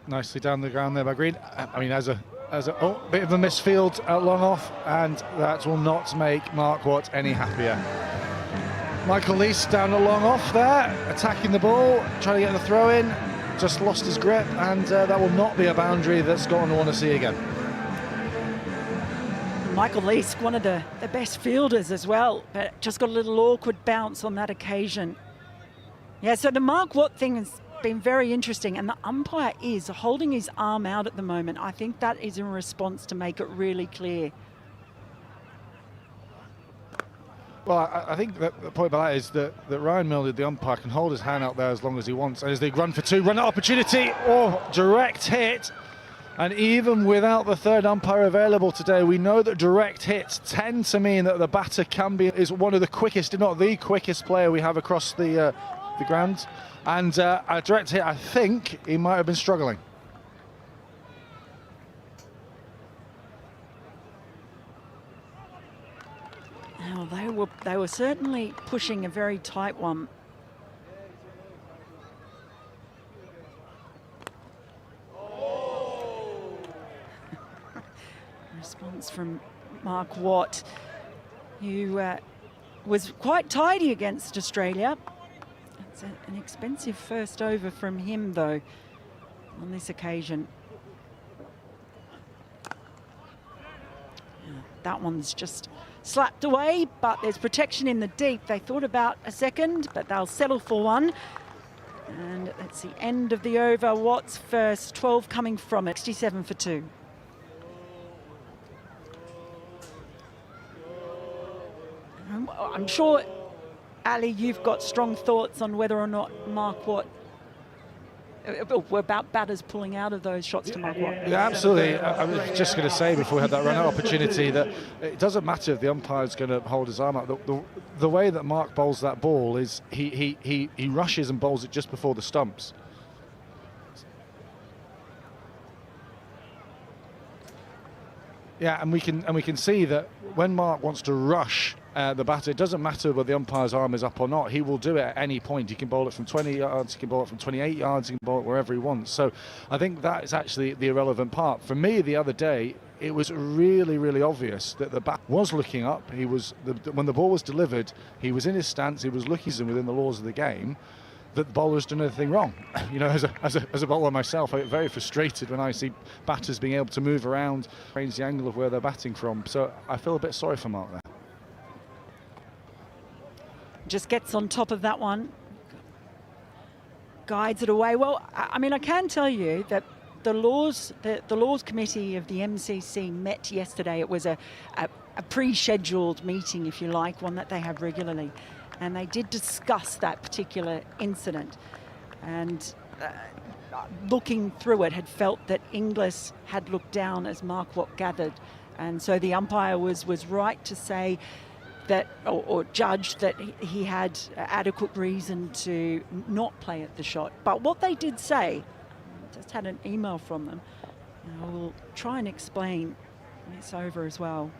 nicely down the ground there by Green. I mean, as a bit of a misfield at long off, and that will not make Mark Watt any happier. Michael Lease down a long off there, attacking the ball, trying to get the throw in, just lost his grip, and that will not be a boundary that Scotland want to see again. Michael Lease, one of the best fielders as well, but just got a little awkward bounce on that occasion. Yeah, so the Mark Watt thing has been very interesting, and the umpire is holding his arm out at the moment. I think that is in response to make it really clear. Well, I think that the point about that is that Ryan Milne, the umpire, can hold his hand out there as long as he wants. And as they run for two, run opportunity, direct hit. And even without the third umpire available today, we know that direct hits tend to mean that the batter is one of the quickest, if not the quickest player we have across the ground. And a direct hit, I think he might have been struggling. Now, they were certainly pushing a very tight one. Response from Mark Watt, who was quite tidy against Australia. It's an expensive first over from him, though, on this occasion. That one's just slapped away, but there's protection in the deep. They thought about a second, but they'll settle for one. And that's the end of the over. Watt's first, 12 coming from it, 67 for 2. I'm sure, Ali, you've got strong thoughts on whether or not Mark Watt, about batters pulling out of those shots to Mark Watt. Yeah, absolutely. I was just going to say before we had that run-out opportunity that it doesn't matter if the umpire's going to hold his arm out. The way that Mark bowls that ball is he rushes and bowls it just before the stumps. Yeah, and we can see that when Mark wants to rush the batter, it doesn't matter whether the umpire's arm is up or not. He will do it at any point. He can bowl it from 20 yards, he can bowl it from 28 yards, he can bowl it wherever he wants. So I think that is actually the irrelevant part. For me, the other day, it was really, really obvious that the bat was looking up. He was when the ball was delivered, he was in his stance, he was looking within the laws of the game, that the bowler's done anything wrong. You know, as a bowler myself, I get very frustrated when I see batters being able to move around, change the angle of where they're batting from. So I feel a bit sorry for Mark there. Just gets on top of that one, guides it away. Well, I mean, I can tell you that the laws committee of the MCC met yesterday. It was a pre-scheduled meeting, if you like, one that they have regularly. And they did discuss that particular incident, and looking through it, had felt that Inglis had looked down as Mark Watt gathered, and so the umpire was right to say that, or judged that he had adequate reason to not play at the shot. But what they did say, I just had an email from them, and I will try and explain this over as well.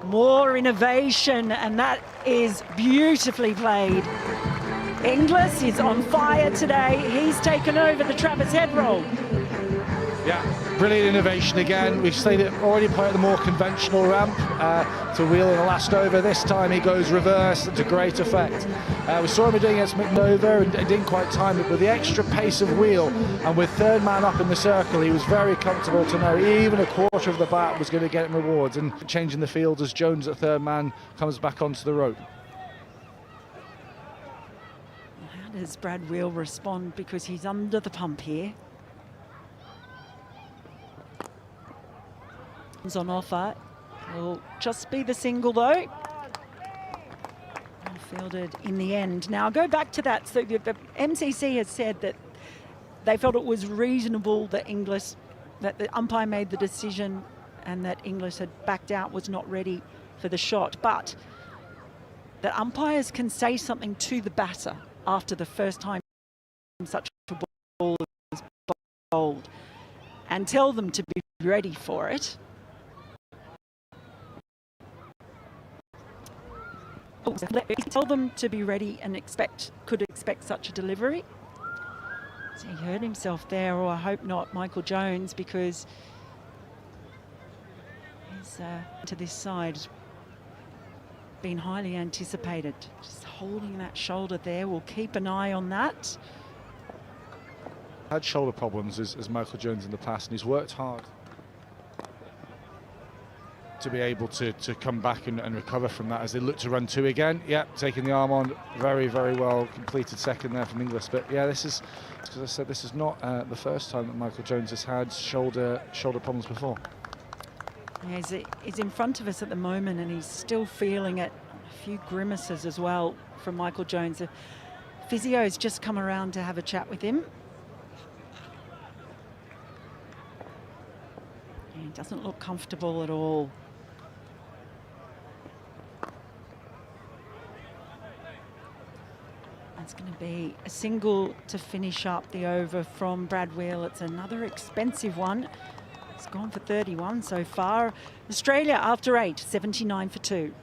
More innovation, and that is beautifully played. Inglis is on fire today. He's taken over the Travis Head role. Yeah, brilliant innovation again. We've seen it already play at the more conventional ramp to wheel in the last over. This time he goes reverse to great effect. We saw him doing it against McNova and didn't quite time it, but the extra pace of wheel, and with third man up in the circle, he was very comfortable to know even a quarter of the bat was going to get him rewards, and changing the field as Jones at third man comes back onto the rope. How does Brad Wheel respond, because he's under the pump here? On offer, will just be the single though. Fielded in the end. Now I'll go back to that. So the MCC has said that they felt it was reasonable that the umpire made the decision, and that Inglis had backed out, was not ready for the shot, but that umpires can say something to the batter after the first time such a ball is bowled and tell them to be ready for it. Tell them to be ready and could expect such a delivery. He hurt himself there, or I hope not, Michael Jones, because he's to this side been highly anticipated. Just holding that shoulder there. We'll keep an eye on that. Had shoulder problems as Michael Jones in the past, and he's worked hard to be able to come back and recover from that as they look to run 2 again. Yeah, taking the arm on, very, very well completed second there from Inglis. But yeah, this is, as I said, this is not the first time that Michael Jones has had shoulder problems before. Yeah, he's in front of us at the moment, and he's still feeling it. A few grimaces as well from Michael Jones. The physio's just come around to have a chat with him. He doesn't look comfortable at all. It's going to be a single to finish up the over from Brad Wheel. It's another expensive one. It's gone for 31 so far. Australia after 8, 79 for 2.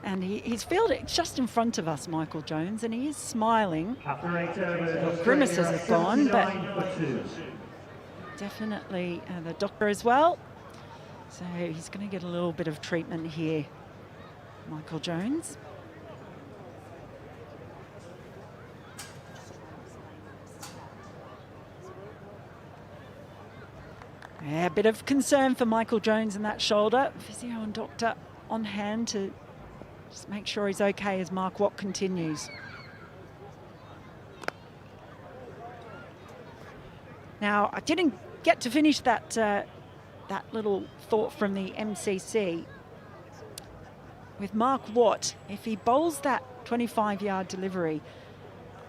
And he's fielded just in front of us, Michael Jones, and he is smiling. Grimaces have gone, but definitely the doctor as well. So he's going to get a little bit of treatment here, Michael Jones. Yeah, a bit of concern for Michael Jones in that shoulder. Physio and doctor on hand to just make sure he's okay as Mark Watt continues. Now, I didn't get to finish that that little thought from the MCC. With Mark Watt, if he bowls that 25-yard delivery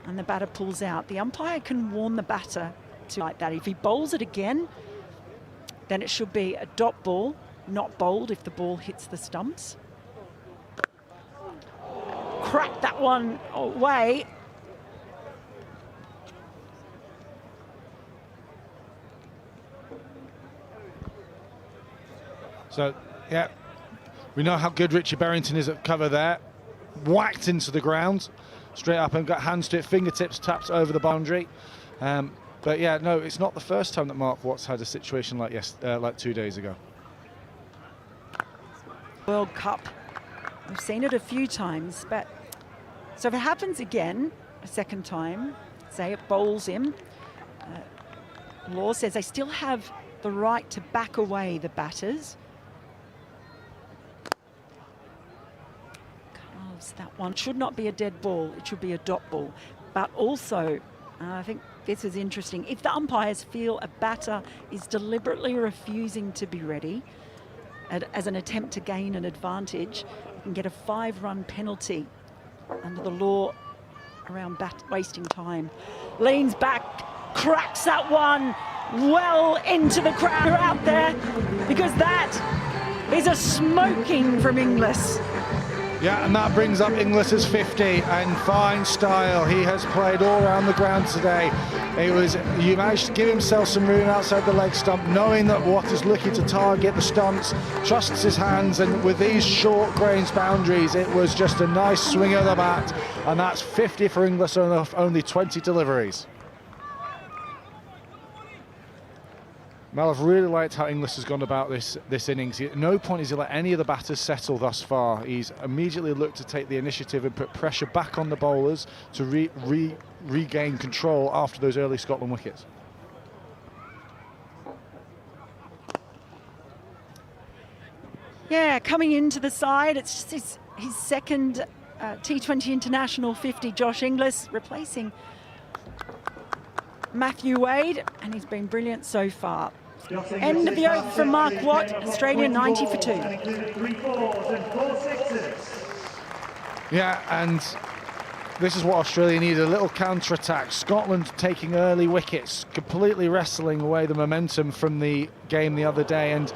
and the batter pulls out, the umpire can warn the batter to like that. If he bowls it again, then it should be a dot ball, not bowled if the ball hits the stumps. Crack that one away. So, yeah, we know how good Richie Berrington is at cover there. Whacked into the ground, straight up and got hands to it, fingertips tapped over the boundary. But yeah, no, it's not the first time that Mark Watts had a situation like like 2 days ago. World Cup, we've seen it a few times, but so if it happens again, a second time, say it bowls him, law says they still have the right to back away the batters. That one should not be a dead ball, it should be a dot ball. But also, I think this is interesting, if the umpires feel a batter is deliberately refusing to be ready as an attempt to gain an advantage, you can get a 5-run penalty under the law around wasting time. Leans back, cracks that one well into the crowd out there, because that is a smoking from Inglis. Yeah, and that brings up Inglis's 50, and fine style. He has played all around the ground today. You managed to give himself some room outside the leg stump, knowing that Watt is looking to target the stumps, trusts his hands, and with these short grains boundaries, it was just a nice swing of the bat, and that's 50 for Inglis on only 20 deliveries. Mel, I've really liked how Inglis has gone about this innings. At no point has he let any of the batters settle thus far. He's immediately looked to take the initiative and put pressure back on the bowlers to regain control after those early Scotland wickets. Yeah, coming into the side, it's just his second T20 International 50, Josh Inglis, replacing Matthew Wade, and he's been brilliant so far. End of the over from Mark Watt, Australia 90 for 2. Yeah, and this is what Australia needed, a little counter-attack. Scotland taking early wickets, completely wrestling away the momentum from the game the other day, and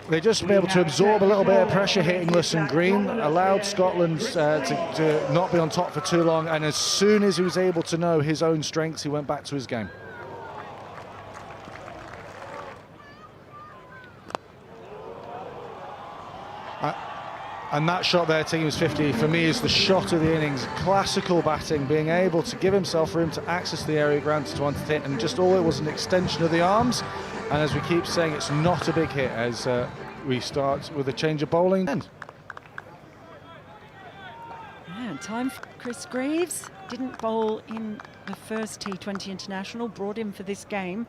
they just been able to absorb a little bit of pressure hitting Inglis and Green, allowed Scotland to not be on top for too long, and as soon as he was able to know his own strengths, he went back to his game. And that shot there, team's 50, for me is the shot of the innings. Classical batting, being able to give himself room to access the area granted to entertain, and just all it was an extension of the arms. And as we keep saying, it's not a big hit as we start with a change of bowling. Yeah, time for Chris Greaves. Didn't bowl in the first T20 international, brought him for this game.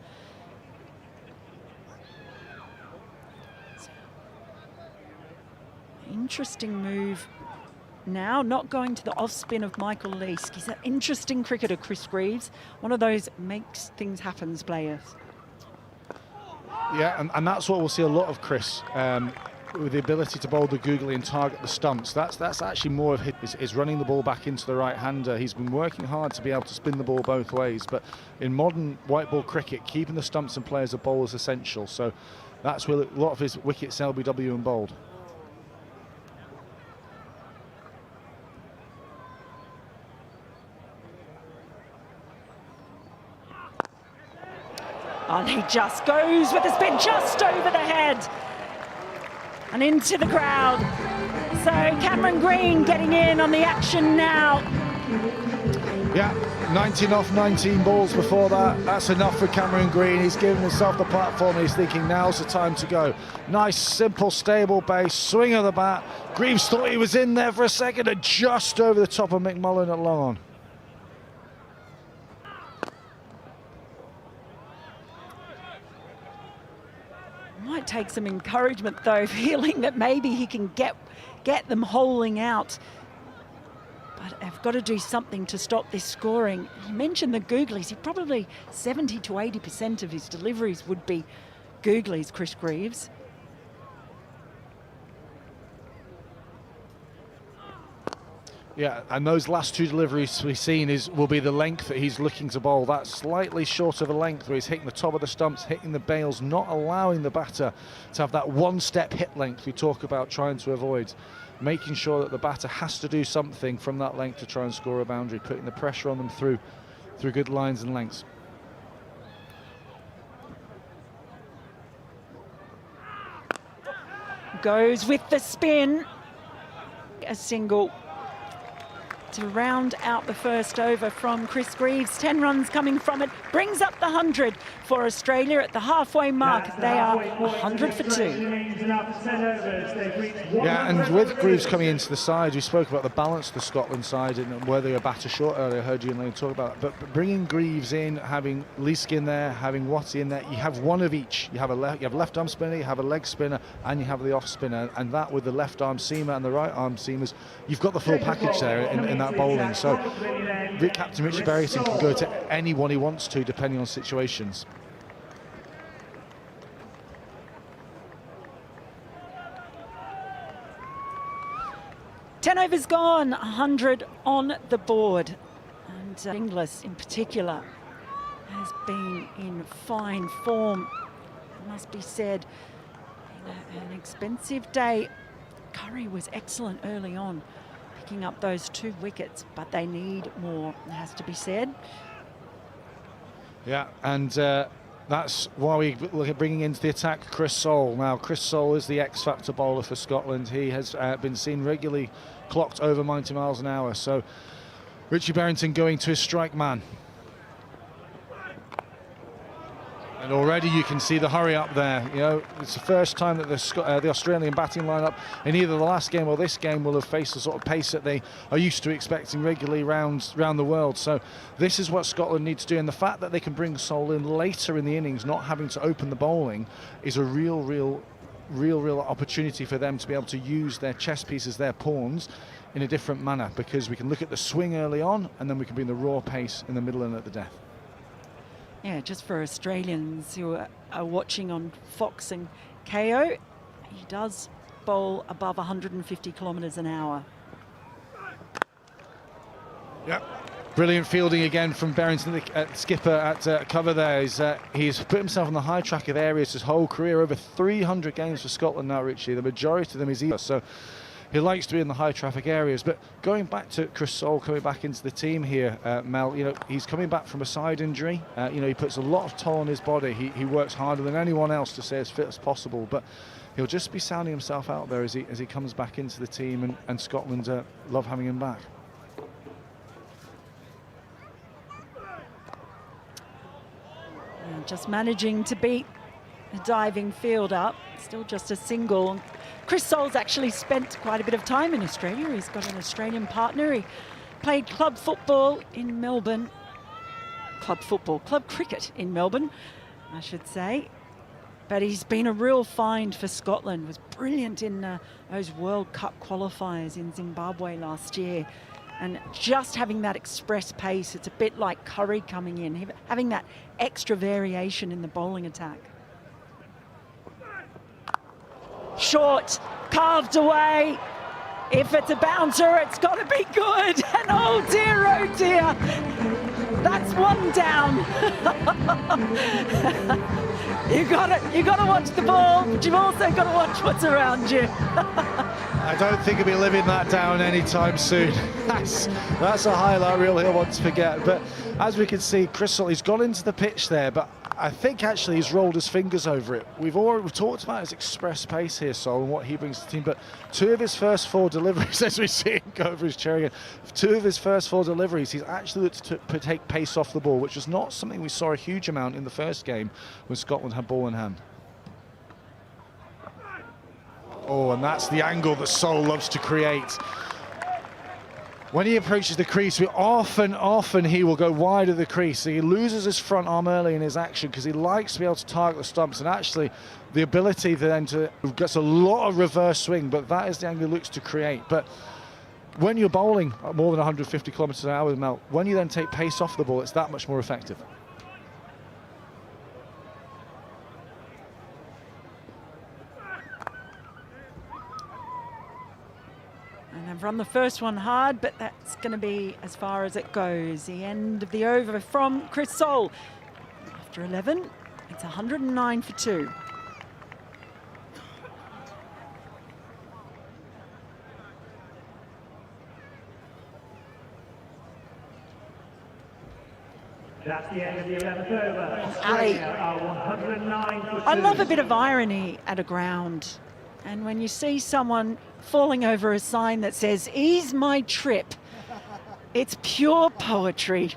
Interesting move now, not going to the off-spin of Michael Leask. He's an interesting cricketer, Chris Greaves. One of those makes things happen players. Yeah, and that's what we'll see a lot of Chris, with the ability to bowl the googly and target the stumps. That's actually more of his running the ball back into the right-hander. He's been working hard to be able to spin the ball both ways, but in modern white ball cricket, keeping the stumps in play as a bowler is essential. So that's where a lot of his wickets LBW and bowled. And he just goes with the spin just over the head and into the crowd. So Cameron Green getting in on the action now. Yeah, 19 off 19 balls before that. That's enough for Cameron Green. He's given himself the platform. He's thinking now's the time to go. Nice, simple, stable base, swing of the bat. Greaves thought he was in there for a second and just over the top of McMullen at long on. Might take some encouragement though, feeling that maybe he can get them holing out. But I've got to do something to stop this scoring. You mentioned the googlies. He probably 70 to 80% of his deliveries would be googlies, Chris Greaves. Yeah, and those last two deliveries we've seen will be the length that he's looking to bowl. That's slightly short of a length where he's hitting the top of the stumps, hitting the bails, not allowing the batter to have that one-step hit length we talk about trying to avoid. Making sure that the batter has to do something from that length to try and score a boundary, putting the pressure on them through good lines and lengths. Goes with the spin. A single to round out the first over from Chris Greaves. 10 runs coming from it, brings up the 100 for Australia at the halfway mark. They are 100 for 2. Yeah, and with Greaves coming into the side, we spoke about the balance of the Scotland side and where they were batter short earlier. I heard you and Lane talk about that. But bringing Greaves in, having Leask in there, having Watty in there, you have one of each. You have a left arm spinner, you have a leg spinner, and you have the off spinner. And that with the left arm seamer and the right arm seamers, you've got the full package there in that bowling. So Captain Richie Berrington can go to anyone he wants to, depending on situations. Ten overs gone, 100 on the board. And Inglis in particular has been in fine form, it must be said. An expensive day. Curry was excellent early on, picking up those 2 wickets, but they need more, it has to be said. Yeah, and that's why we look at bringing into the attack Chris Soule. Now, Chris Soule is the X-factor bowler for Scotland. He has been seen regularly clocked over 90 miles an hour. So Richie Berrington going to his strike man. And already you can see the hurry up there. You know, it's the first time that the Australian batting lineup in either the last game or this game will have faced the sort of pace that they are used to expecting regularly round the world. So this is what Scotland need to do, and the fact that they can bring Soule in later in the innings, not having to open the bowling, is a real opportunity for them to be able to use their chess pieces, their pawns, in a different manner, because we can look at the swing early on and then we can bring the raw pace in the middle and at the death. Yeah, just for Australians who are watching on Fox and KO, he does bowl above 150 kilometres an hour. Yep. Brilliant fielding again from Berrington, the skipper at cover there. He's put himself on the high track of areas his whole career, over 300 games for Scotland now, Richie. The majority of them is either. So he likes to be in the high traffic areas. But going back to Chris Soule coming back into the team here, Mel, you know, he's coming back from a side injury. You know, he puts a lot of toll on his body. He works harder than anyone else to stay as fit as possible. But he'll just be sounding himself out there as he comes back into the team, and Scotland love having him back. And just managing to beat a diving fielder, still just a single. Chris Soul's actually spent quite a bit of time in Australia. He's got an Australian partner. He played club football in Melbourne. Club cricket in Melbourne, I should say. But he's been a real find for Scotland. Was brilliant in those World Cup qualifiers in Zimbabwe last year. And just having that express pace, it's a bit like Curry coming in, having that extra variation in the bowling attack. Short, carved away. If it's a bouncer, it's got to be good. And oh dear, that's one down. you got to watch the ball, but you've also got to watch what's around you. I don't think he'll be living that down anytime soon. That's a highlight reel he'll want to forget. But as we can see, Chris Soul, he's gone into the pitch there, but I think actually he's rolled his fingers over it. We've talked about his express pace here, Sol, and what he brings to the team, but 2 of his first 4 deliveries, as we see him go over his chair again, 2 of his first 4 deliveries, he's actually looked to take pace off the ball, which was not something we saw a huge amount in the first game when Scotland had ball in hand. Oh, and that's the angle that Sol loves to create. When he approaches the crease, often he will go wide of the crease. He loses his front arm early in his action because he likes to be able to target the stumps, and actually the ability then to gets a lot of reverse swing, but that is the angle he looks to create. But when you're bowling at more than 150 kilometers an hour, Mel, when you then take pace off the ball, it's that much more effective. And they've run the first one hard, but that's going to be as far as it goes. The end of the over from Chris Soul. After 11, it's 109 for 2. That's the end of the 11th over. Ali, Australia are 109 for 2. I love a bit of irony at a ground. And when you see someone falling over a sign that says, "Ease my trip," it's pure poetry.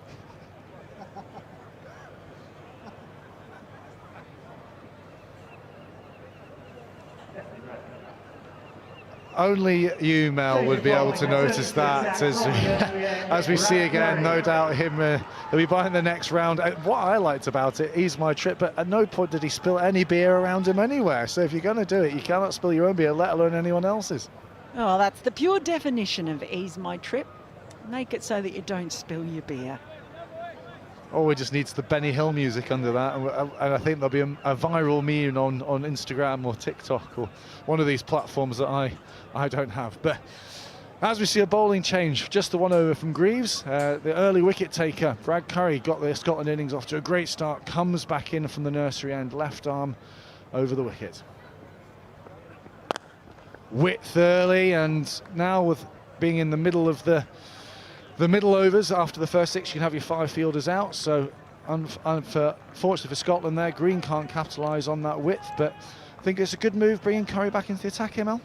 Only you, Mel, would be able to notice that. As we see again, no doubt he'll be buying the next round. What I liked about it, ease my trip, but at no point did he spill any beer around him anywhere. So if you're going to do it, you cannot spill your own beer, let alone anyone else's. Oh, that's the pure definition of ease my trip. Make it so that you don't spill your beer. Oh, it just needs the Benny Hill music under that, and I think there'll be a viral meme on Instagram or TikTok or one of these platforms that I don't have. But as we see a bowling change, just the one over from Greaves, the early wicket taker, Brad Curry, got the Scotland innings off to a great start, comes back in from the nursery end, left arm over the wicket. Width early, and now with being in the middle of the middle overs after the first 6, you can have your 5 fielders out. So unfortunately for Scotland there, Green can't capitalise on that width, but I think it's a good move bringing Curry back into the attack here, Mel.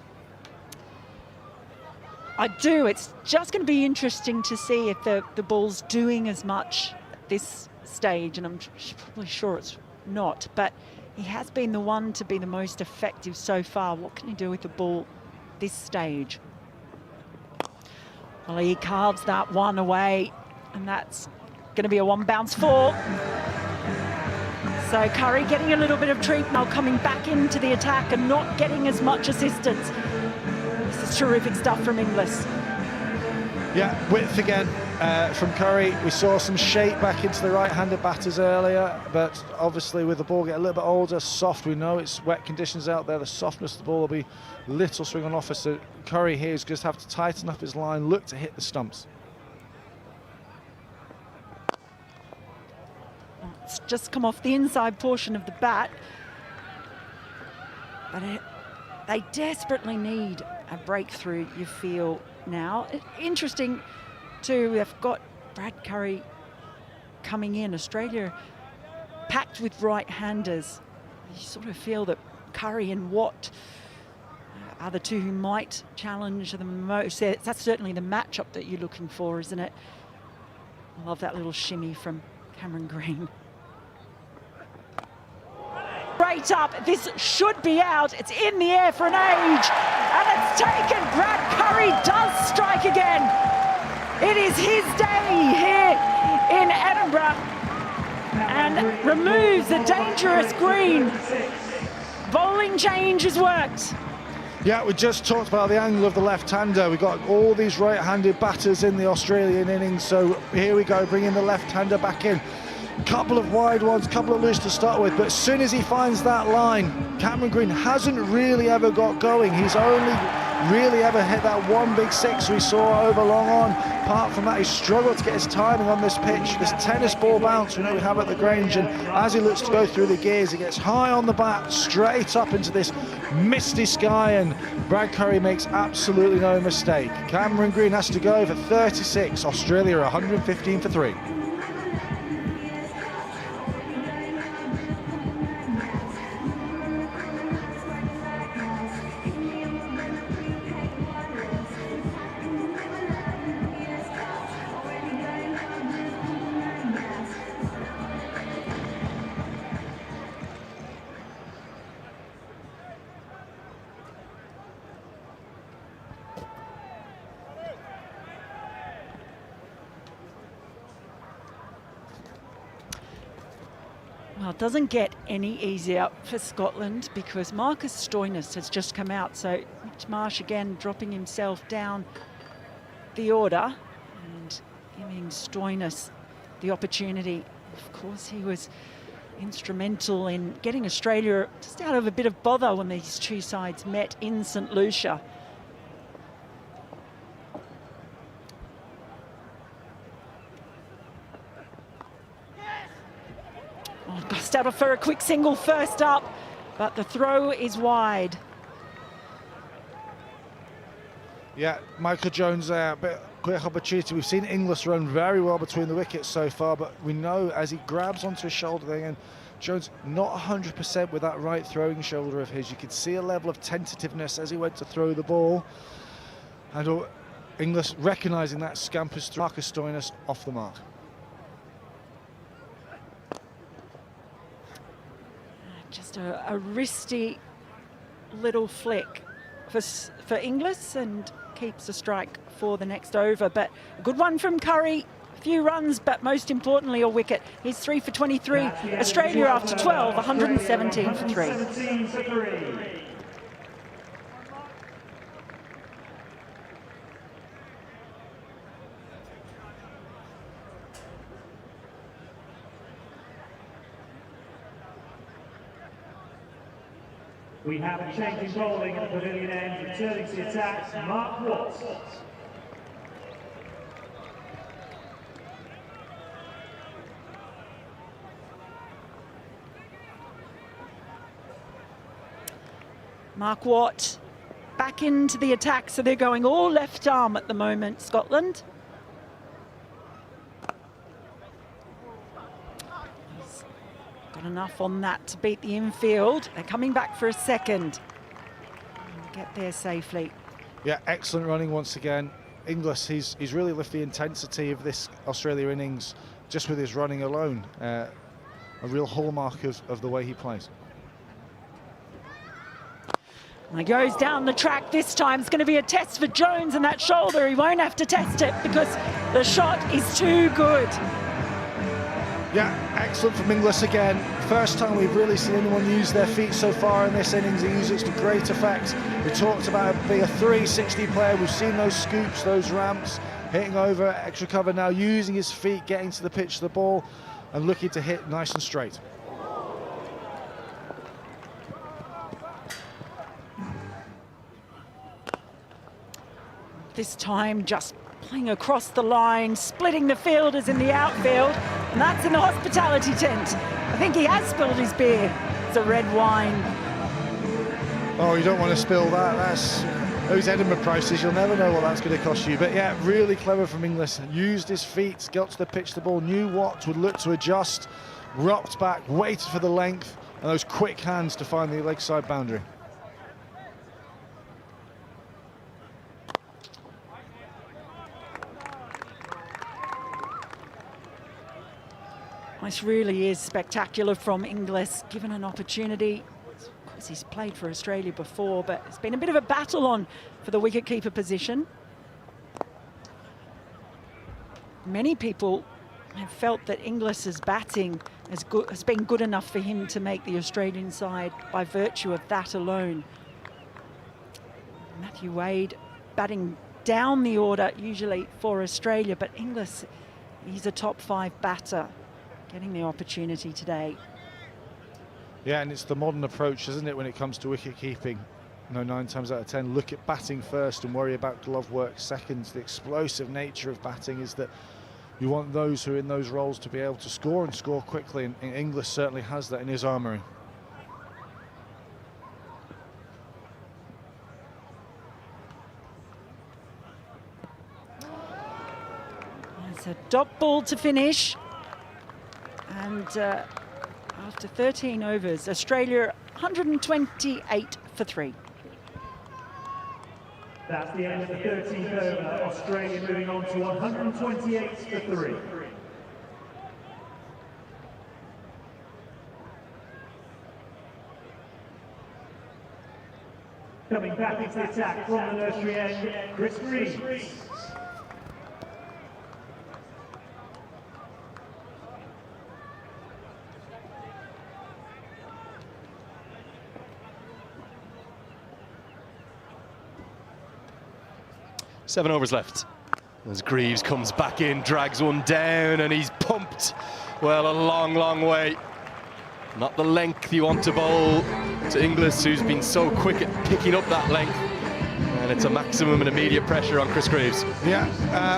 I do. It's just going to be interesting to see if the ball's doing as much at this stage, and I'm probably sure it's not, but he has been the one to be the most effective so far. What can he do with the ball this stage? Well, he carves that one away, and that's going to be a 1 bounce 4. So Curry getting a little bit of treat now, coming back into the attack and not getting as much assistance. This is terrific stuff from Inglis. Yeah, width again from Curry. We saw some shape back into the right-handed batters earlier, but obviously with the ball getting a little bit older, soft, we know it's wet conditions out there, the softness of the ball will be little swing on offer, so Curry here is going to have to tighten up his line, look to hit the stumps. It's just come off the inside portion of the bat, but they desperately need a breakthrough, you feel now. Interesting too, they've got Brad Curry coming in. Australia packed with right-handers. You sort of feel that Curry and Watt are the two who might challenge the most. That's certainly the matchup that you're looking for, isn't it? I love that little shimmy from Cameron Green. Straight up, this should be out. It's in the air for an age, and it's taken. Brad Curry does strike again. It is his day here in Edinburgh, and removes the dangerous green. Bowling change has worked. Yeah, we just talked about the angle of the left-hander. We've got all these right-handed batters in the Australian innings, so here we go, bringing the left-hander back in. Couple of wide ones, couple of loose to start with, but as soon as he finds that line, Cameron Green hasn't really ever got going. He's only really ever hit that one big six we saw over long on. Apart from that, he's struggled to get his timing on this pitch. This tennis ball bounce we know we have at the Grange, and as he looks to go through the gears, he gets high on the bat, straight up into this misty sky, and Brad Curry makes absolutely no mistake. Cameron Green has to go for 36, Australia 115 for 3. Well, it doesn't get any easier for Scotland because Marcus Stoinis has just come out. So Mitch Marsh again dropping himself down the order and giving Stoinis the opportunity. Of course, he was instrumental in getting Australia just out of a bit of bother when these two sides met in St Lucia. Costello for a quick single first up, but the throw is wide. Yeah, Michael Jones there, but quick opportunity. We've seen Inglis run very well between the wickets so far, but we know as he grabs onto his shoulder there, and Jones not 100% with that right throwing shoulder of his. You could see a level of tentativeness as he went to throw the ball. And Inglis recognising that, scampers through. Marcus Stoinis off the mark. Just a wristy little flick for Inglis and keeps a strike for the next over. But a good one from Curry, a few runs, but most importantly a wicket. He's 3 for 23. Australia after 12, 117 for 3. We have a change in bowling at the pavilion end, returning to the attacks, Mark Watts. Mark Watt back into the attack, so they're going all left arm at the moment, Scotland. Got enough on that to beat the infield. They're coming back for a second. And get there safely. Yeah, excellent running once again. Inglis, he's really lifted the intensity of this Australia innings just with his running alone. A real hallmark of the way he plays. And he goes down the track this time. It's going to be a test for Jones and that shoulder. He won't have to test it because the shot is too good. Yeah, excellent from Inglis again. First time we've really seen anyone use their feet so far in this innings. He uses it to great effect. We talked about being a 360 player. We've seen those scoops, those ramps, hitting over extra cover now, using his feet, getting to the pitch of the ball and looking to hit nice and straight. This time just playing across the line, splitting the fielders in the outfield, and that's in the hospitality tent. I think he has spilled his beer. It's a red wine. Oh, you don't want to spill that. That's those Edinburgh prices. You'll never know what that's going to cost you. But yeah, really clever from Inglis. Used his feet, got to the pitch, the ball, knew what would look to adjust, rocked back, waited for the length, and those quick hands to find the leg side boundary. This really is spectacular from Inglis, given an opportunity. Of course, he's played for Australia before, but it's been a bit of a battle on for the wicketkeeper position. Many people have felt that Inglis's batting has been good enough for him to make the Australian side by virtue of that alone. Matthew Wade batting down the order usually for Australia, but Inglis, he's a top 5 batter, getting the opportunity today. Yeah, and it's the modern approach, isn't it, when it comes to wicket keeping? You know, 9 times out of 10, look at batting first and worry about glove work second. The explosive nature of batting is that you want those who are in those roles to be able to score and score quickly, and Inglis certainly has that in his armoury. It's a dot ball to finish, and after 13 overs, Australia 128 for 3. That's the end of the 13th over. Australia moving on to 128 for 3. Coming back into the attack from the nursery end, Chris Green. Seven overs left. As Greaves comes back in, drags one down, and he's pumped. Well, a long, long way. Not the length you want to bowl to Inglis, who's been so quick at picking up that length. And it's a maximum and immediate pressure on Chris Greaves. Yeah,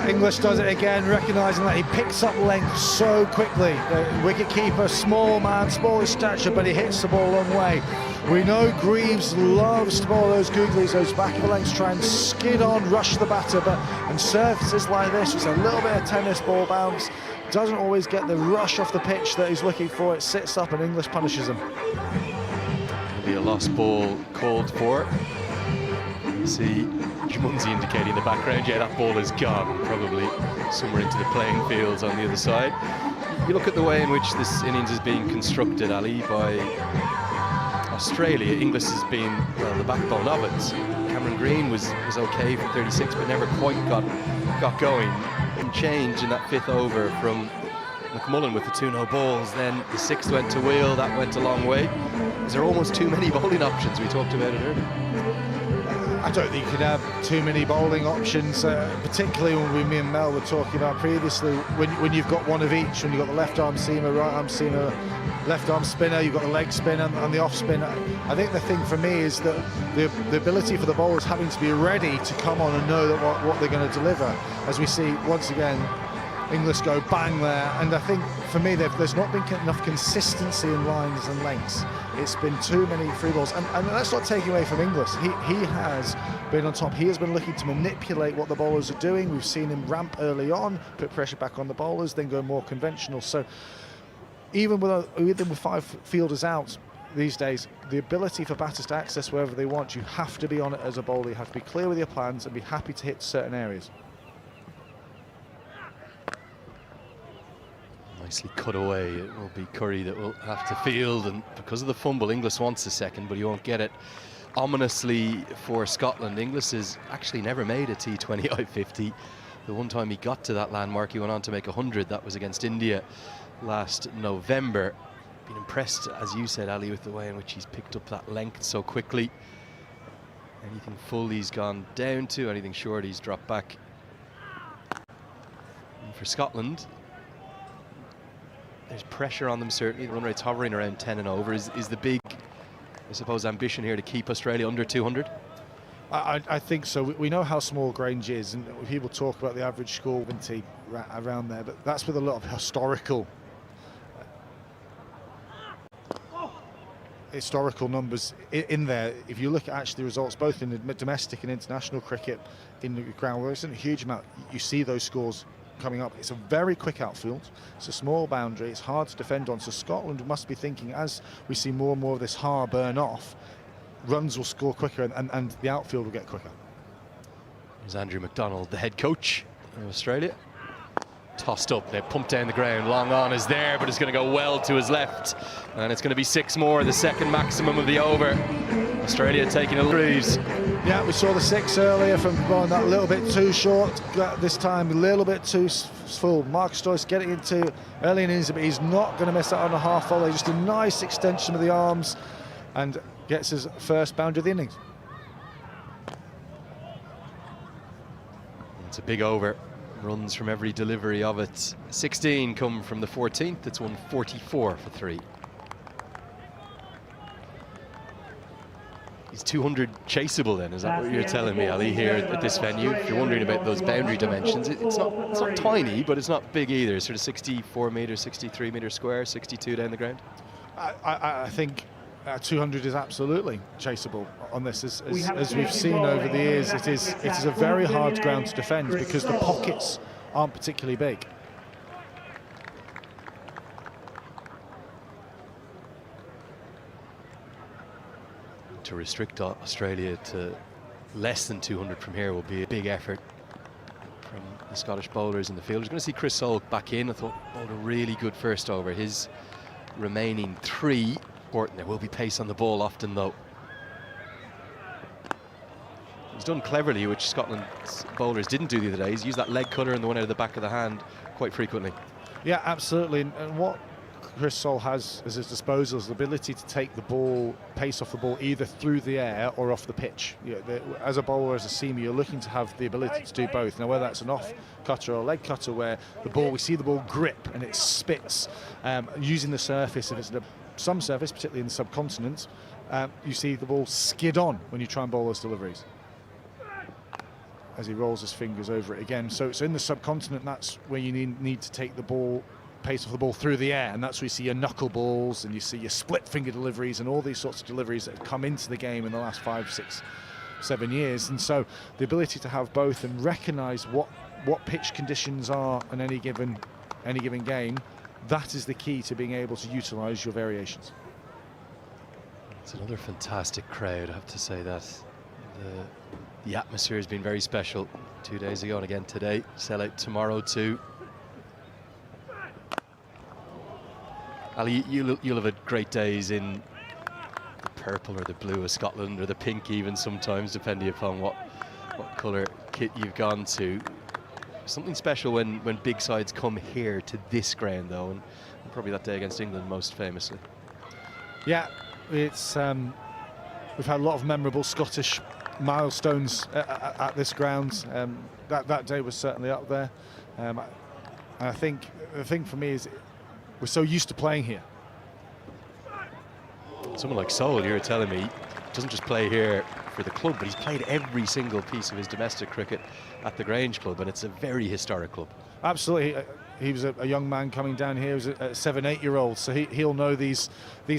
Inglis does it again, recognising that he picks up length so quickly. The wicketkeeper, small man, small in stature, but he hits the ball a long way. We know Greaves loves to bowl those googlies, those back of the lengths, try and skid on, rush the batter, but and surfaces like this, it's a little bit of tennis ball bounce, doesn't always get the rush off the pitch that he's looking for. It sits up and Inglis punishes him. There'll be a lost ball called for. You see Jumunzi indicating in the background, yeah, that ball is gone, probably somewhere into the playing fields on the other side. You look at the way in which this innings is being constructed, Ali, by Australia. Inglis has been, well, the backbone of it. Cameron Green was okay for 36, but never quite got going. And change in that 5th over from McMullen with the 2 no balls. Then the 6th went to Wheel, that went a long way. Is there almost too many bowling options? We talked about it earlier. I don't think you could have too many bowling options, particularly when me and Mel were talking about previously, when you've got one of each, when you've got the left arm seamer, right arm seamer, left arm spinner, you've got the leg spin and the off spin. I think the thing for me is that the ability for the bowlers having to be ready to come on and know that what they're going to deliver. As we see once again, Inglis go bang there, and I think for me there's not been enough consistency in lines and lengths. It's been too many free balls, and that's not taking away from Inglis. He has been on top. He has been looking to manipulate what the bowlers are doing. We've seen him ramp early on, put pressure back on the bowlers, then go more conventional. So even with 5 fielders out these days, the ability for batters to access wherever they want, you have to be on it as a bowler. You have to be clear with your plans and be happy to hit certain areas. Nicely cut away. It will be Curry that will have to field, and because of the fumble, Inglis wants a second, but he won't get it. Ominously for Scotland, Inglis has actually never made a T20 I-50. The one time he got to that landmark, he went on to make 100. That was against India last November. Been impressed, as you said, Ali, with the way in which he's picked up that length so quickly. Anything full he's gone down to, anything short he's dropped back. And for Scotland, there's pressure on them certainly. The run rate's hovering around 10 and over. Is the big, I suppose, ambition here to keep Australia under 200? I think so. We know how small Grange is, and people talk about the average score around there, but that's with a lot of historical numbers in there. If you look at actually the results both in the domestic and international cricket in the ground, where there isn't a huge amount, you see those scores coming up. It's a very quick outfield, it's a small boundary, it's hard to defend on, so Scotland must be thinking, as we see more and more of this har burn off, runs will score quicker and the outfield will get quicker. There's Andrew McDonald, the head coach of Australia. tossed up. They pump down the ground. Long on is there, but it's going to go well to his left. And it's going to be 6 more, the second maximum of the over. Australia taking a breeze. Yeah, we saw the 6 earlier from going that little bit too short. This time a little bit too full. Marcus Joyce getting into early innings, but he's not going to miss out on a half volley. Just a nice extension of the arms and gets his first boundary of the innings. It's a big over. Runs from every delivery of it. 16 come from the 14th. It's 144 for 3. He's 200 chaseable then, is that what you're telling me, Ali, here at this venue? If you're wondering about those boundary dimensions, it's not tiny, but it's not big either. Sort of 64 metres, 63 metres square, 62 down the ground. I think 200 is absolutely chaseable on this. As we've seen over the years, it is a very hard ground to defend because the pockets aren't particularly big. To restrict Australia to less than 200 from here will be a big effort from the Scottish bowlers in the field. We're going to see Chris Soule back in. I thought bowled a really good first over. His remaining 3. Important. There will be pace on the ball often though. He's done cleverly, which Scotland's bowlers didn't do the other day. He's used that leg cutter and the one out of the back of the hand quite frequently. Yeah, absolutely. And what Chris Soule has at his disposal is the ability to take the ball, pace off the ball, either through the air or off the pitch. As a bowler, as a seamer, you're looking to have the ability to do both. Now, whether that's an off cutter or a leg cutter, where we see the ball grip and it spits, using the surface, if it's some surface, particularly in the subcontinent, you see the ball skid on when you try and bowl those deliveries. As he rolls his fingers over it again. So in the subcontinent, that's where you need to take the ball, pace off the ball through the air, and that's where you see your knuckleballs and you see your split finger deliveries and all these sorts of deliveries that have come into the game in the last 5, 6, 7 years. And so the ability to have both and recognise what pitch conditions are in any given game, that is the key to being able to utilise your variations. It's another fantastic crowd, I have to say that. The atmosphere has been very special 2 days ago and again today. Sell out tomorrow too. Ali, you'll have had great days in the purple or the blue of Scotland, or the pink even sometimes, depending upon what colour kit you've gone to. Something special when big sides come here to this ground though, and probably that day against England most famously. Yeah, it's we've had a lot of memorable Scottish milestones at this ground. That day was certainly up there. And I think the thing for me is we're so used to playing here. Someone like Soule, you're telling me, doesn't just play here for the club, but he's played every single piece of his domestic cricket at the Grange Club, and it's a very historic club. Absolutely. He was a young man coming down here. He was a 7, 8-year-old, so he'll know these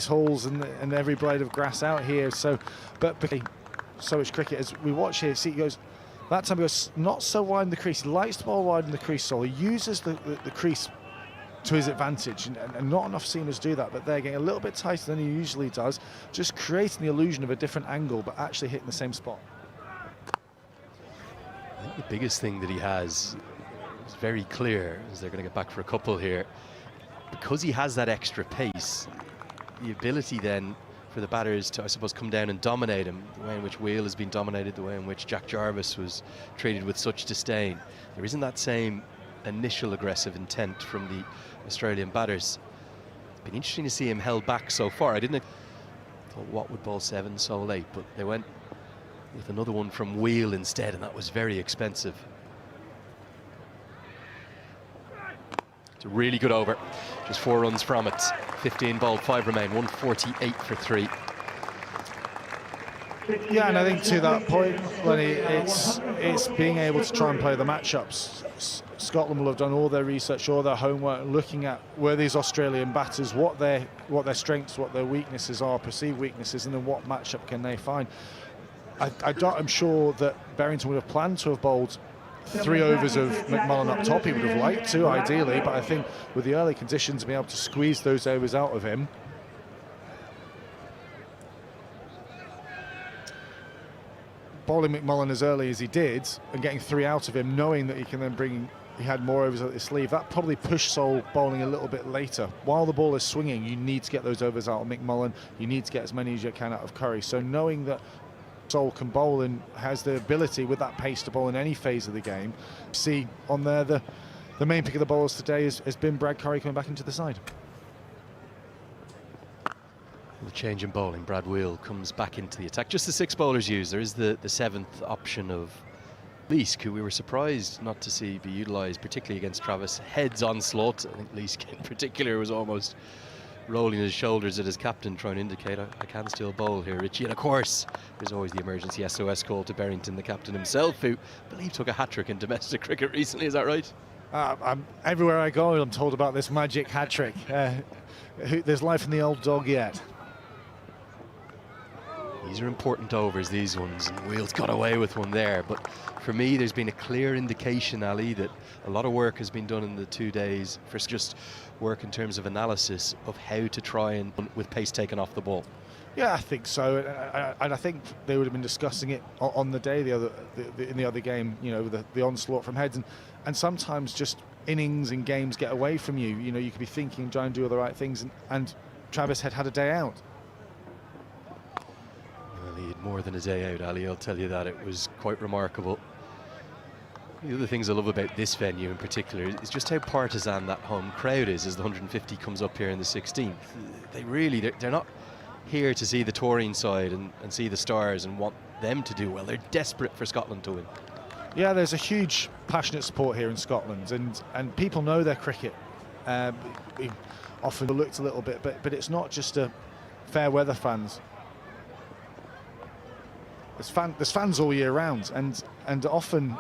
holes and every blade of grass out here. So, but so much cricket as we watch here. See, he goes. That time he goes not so wide in the crease. He likes to bowl wide in the crease, so he uses the crease to his advantage, and not enough seamers do that, but they're getting a little bit tighter than he usually does, just creating the illusion of a different angle, but actually hitting the same spot. I think the biggest thing that he has is very clear, as they're going to get back for a couple here, because he has that extra pace, the ability then for the batters to, I suppose, come down and dominate him, the way in which Whale has been dominated, the way in which Jack Jarvis was treated with such disdain. There isn't that same initial aggressive intent from the Australian batters. It's been interesting to see him held back so far. I didn't thought what would bowl 7 so late, but they went with another one from Wheel instead, and that was very expensive. It's a really good over, just 4 runs from it. 15 bowled, 5 remain, 148 for 3. Yeah, and I think to that point, Lenny, it's being able to try and play the matchups. Scotland will have done all their research, all their homework, looking at where these Australian batters, what their strengths, what their weaknesses are, perceived weaknesses, and then what matchup can they find. I'm sure that Berrington would have planned to have bowled 3 overs of McMullen up top. He would have liked to, ideally, but I think with the early conditions, being able to squeeze those overs out of him. Bowling McMullen as early as he did and getting 3 out of him, knowing that he can then bring he had more overs at his sleeve. That probably pushed Seoul bowling a little bit later. While the ball is swinging, you need to get those overs out of McMullen. You need to get as many as you can out of Curry. So knowing that Seoul can bowl and has the ability with that pace to bowl in any phase of the game, see on there the main pick of the bowlers today has been Brad Curry coming back into the side. The change in bowling, Brad Wheel comes back into the attack. Just the 6 bowlers used. There is the 7th option of Leask, who we were surprised not to see be utilised, particularly against Travis Head's onslaught. I think Leask in particular was almost rolling his shoulders at his captain, trying to indicate I can still bowl here, Richie. And of course, there's always the emergency SOS call to Berrington, the captain himself, who I believe took a hat-trick in domestic cricket recently. Is that right? Everywhere I go, I'm told about this magic hat-trick. There's life in the old dog yet. These are important overs, these ones, and Wheels got away with one there. But for me, there's been a clear indication, Ali, that a lot of work has been done in the 2 days for just work in terms of analysis of how to try and with pace taken off the ball. Yeah, I think so, and I think they would have been discussing it on the day in the other game. You know, the onslaught from Heads, and sometimes just innings and games get away from you. You know, you could be thinking, trying to do all the right things, and Travis Head had a day out. Well, he had more than a day out, Ali, I'll tell you that. It was quite remarkable. The other things I love about this venue in particular is just how partisan that home crowd is as the 150 comes up here in the 16th. They're not here to see the touring side and see the stars and want them to do well. They're desperate for Scotland to win. Yeah, there's a huge passionate support here in Scotland, and people know their cricket. Often looked a little bit, but it's not just a fair weather fans. There's fans all year round, and often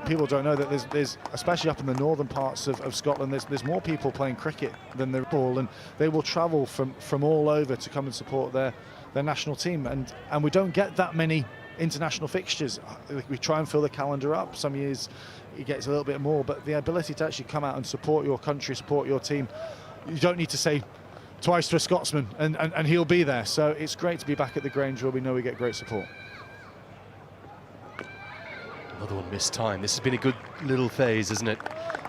people don't know that there's especially up in the northern parts of Scotland, there's more people playing cricket than there are, and they will travel from all over to come and support their national team, and we don't get that many international fixtures. We try and fill the calendar up. Some years it gets a little bit more, but the ability to actually come out and support your country, support your team, you don't need to say twice to a Scotsman and he'll be there. So it's great to be back at the Grange where we know we get great support. Another one missed time. This has been a good little phase, isn't it?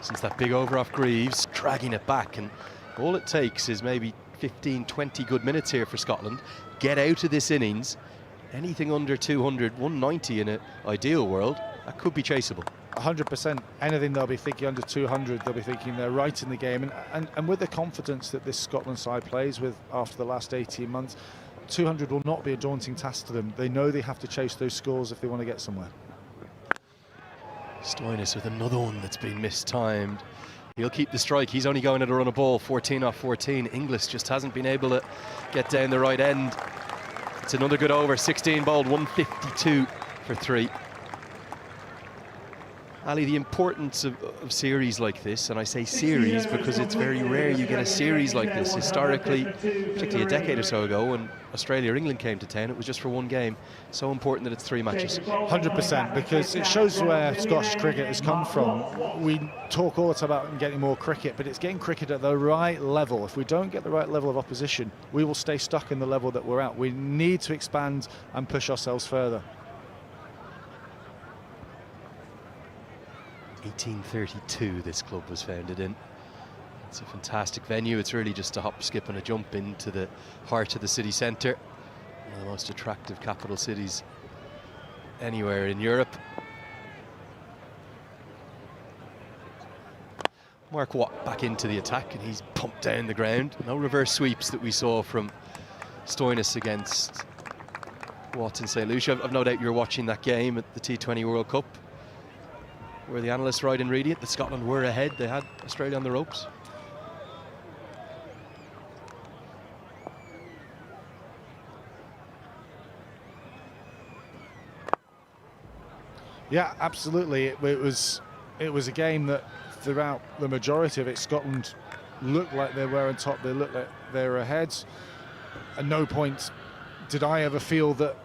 Since that big over off Greaves, dragging it back, and all it takes is maybe 15, 20 good minutes here for Scotland. Get out of this innings. Anything under 200, 190 in an ideal world, that could be chaseable. 100%. Anything they'll be thinking under 200, they'll be thinking they're right in the game. And with the confidence that this Scotland side plays with after the last 18 months, 200 will not be a daunting task to them. They know they have to chase those scores if they want to get somewhere. Stoinis with another one that's been mistimed. He'll keep the strike. He's only going at a run of ball, 14 off 14. Inglis just hasn't been able to get down the right end. It's another good over, 16 bowled, 152 for 3. Ali, the importance of series like this, and I say series because it's very rare you get a series like this. Historically, particularly a decade or so ago when Australia or England came to town, it was just for one game. So important that it's 3 matches. 100%, because it shows where Scottish cricket has come from. We talk all the time about getting more cricket, but it's getting cricket at the right level. If we don't get the right level of opposition, we will stay stuck in the level that we're at. We need to expand and push ourselves further. 1832 this club was founded in. It's a fantastic venue. It's really just a hop, skip and a jump into the heart of the city centre. One of the most attractive capital cities anywhere in Europe. Mark Watt back into the attack, and he's pumped down the ground. No reverse sweeps that we saw from Stoinis against Watt in St. Lucia. I've no doubt you're watching that game at the T20 World Cup. Were the analysts right in reading it that Scotland were ahead? They had Australia on the ropes. Yeah, absolutely. It was a game that throughout the majority of it, Scotland looked like they were on top. They looked like they were ahead. At no point did I ever feel that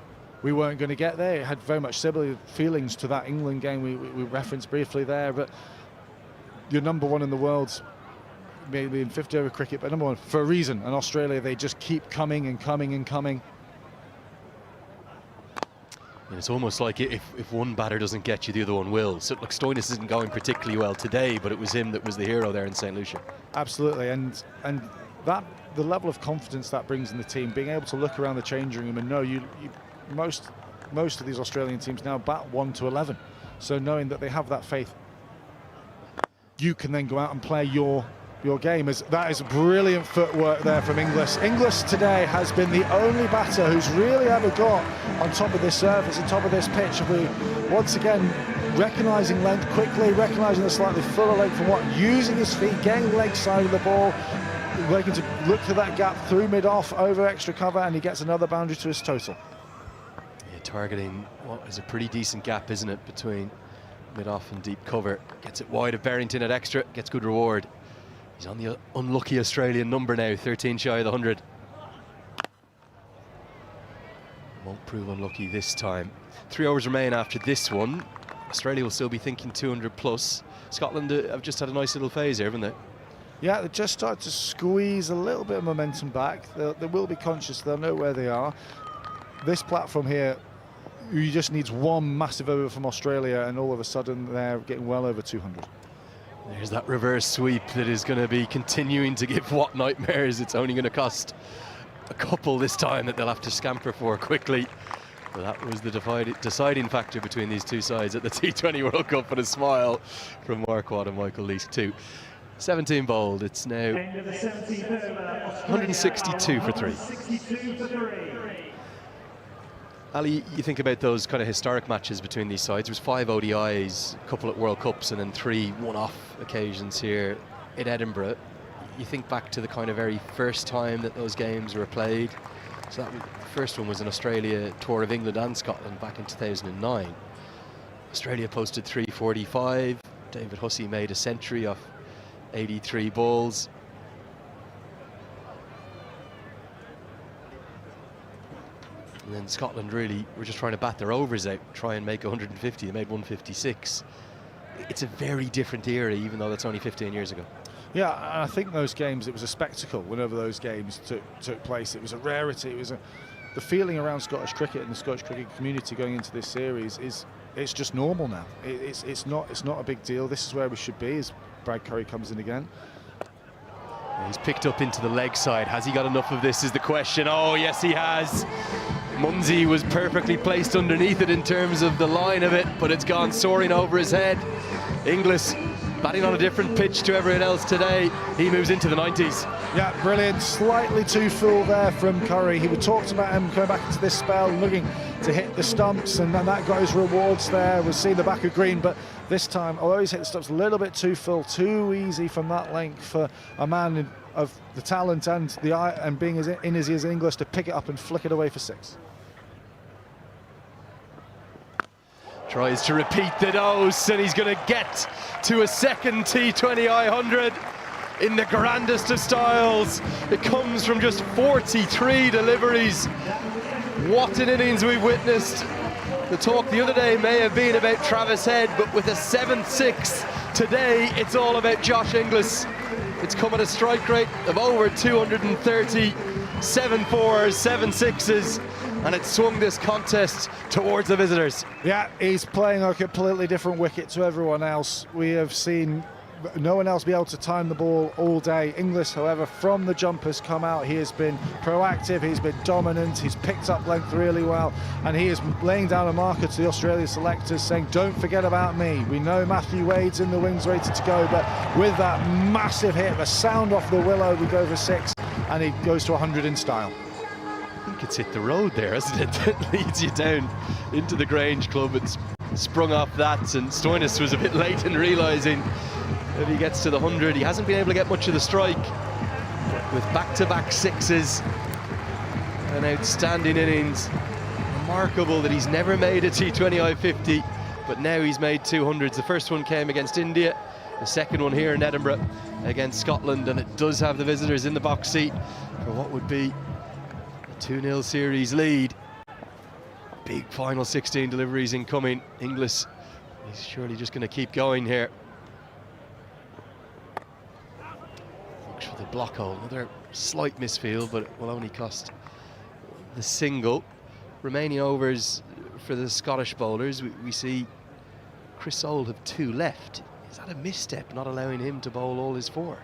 we weren't going to get there. It had very much similar feelings to that England game we referenced briefly there, but you're number one in the world, maybe in 50 over cricket, but number one for a reason. And Australia, they just keep coming and coming and coming. And it's almost like if one batter doesn't get you, the other one will. So look, Stoinis isn't going particularly well today, but it was him that was the hero there in St. Lucia. Absolutely, and that the level of confidence that brings in the team, being able to look around the changing room and know most of these Australian teams now bat 1 to 11. So knowing that they have that faith, you can then go out and play your game. That is brilliant footwork there from Inglis. Inglis today has been the only batter who's really ever got on top of this surface, on top of this pitch. We once again recognising length quickly, recognising the slightly fuller leg from what, using his feet, getting the leg side of the ball, working to look for that gap through mid-off, over extra cover, and he gets another boundary to his total. Yeah, targeting what is a pretty decent gap, isn't it, between mid-off and deep cover. Gets it wide of Berrington at extra, gets good reward. He's on the unlucky Australian number now, 13 shy of the 100. Won't prove unlucky this time. 3 overs remain after this one. Australia will still be thinking 200 plus. Scotland have just had a nice little phase here, haven't they? Yeah, they just started to squeeze a little bit of momentum back. They will be conscious, they'll know where they are. This platform here, you just needs one massive over from Australia and all of a sudden they're getting well over 200. There's that reverse sweep that is going to be continuing to give Watt nightmares. It's only going to cost a couple this time that they'll have to scamper for quickly. But that was the deciding factor between these two sides at the T20 World Cup, and a smile from Mark Watt and Michael Leask too. 17 bowled, it's now 162 for 3. Ali, you think about those kind of historic matches between these sides. There was 5 ODIs, a couple at World Cups, and then 3 one-off occasions here in Edinburgh. You think back to the kind of very first time that those games were played. So the first one was an Australia tour of England and Scotland back in 2009. Australia posted 345. David Hussey made a century off 83 balls. And then Scotland really were just trying to bat their overs out, try and make 150. They made 156. It's a very different era, even though that's only 15 years ago. Yeah, and I think those games, it was a spectacle whenever those games took place. It was a rarity. It was the feeling around Scottish cricket and the Scottish cricket community going into this series it's just normal now. It's not a big deal. This is where we should be as Brad Curry comes in again. He's picked up into the leg side. Has he got enough of this is the question. Oh, yes, he has. Munsey was perfectly placed underneath it in terms of the line of it, but it's gone soaring over his head. Inglis batting on a different pitch to everyone else today. He moves into the 90s. Yeah, brilliant. Slightly too full there from Curry. He talked about him coming back into this spell, looking to hit the stumps, and that got his rewards there. We'll see the back of green, but this time, although he's hit the stumps a little bit too full, too easy from that length for a man of the talent and the eye and being in his ears Inglis to pick it up and flick it away for 6. Tries to repeat the dose, and he's going to get to a second T20I 100 in the grandest of styles. It comes from just 43 deliveries. What an innings we've witnessed. The talk the other day may have been about Travis Head, but with a 7th 6 today, it's all about Josh Inglis. It's come at a strike rate of over 230, 7 4s, 7 6s. And it swung this contest towards the visitors. Yeah, he's playing a completely different wicket to everyone else. We have seen no one else be able to time the ball all day. Inglis, however, from the jump has come out. He has been proactive, he's been dominant, he's picked up length really well, and he is laying down a marker to the Australia selectors saying, don't forget about me. We know Matthew Wade's in the wings ready to go, but with that massive hit, the sound off the willow, we go for 6, and he goes to 100 in style. I think it's hit the road there, hasn't it? That leads you down into the Grange Club. It's sprung off that, and Stoinis was a bit late in realising that he gets to the 100. He hasn't been able to get much of the strike, but with back-to-back 6s, an outstanding innings. Remarkable that he's never made a T20I 50, but now he's made 200s. The first one came against India, the second one here in Edinburgh against Scotland, and it does have the visitors in the box seat for what would be 2-0 series lead. Big final 16 deliveries incoming. Inglis, he's surely just going to keep going here. Looks for the block hole. Another slight misfield, but it will only cost the single. Remaining overs for the Scottish bowlers. We see Chris Soule have 2 left. Is that a misstep, not allowing him to bowl all his 4?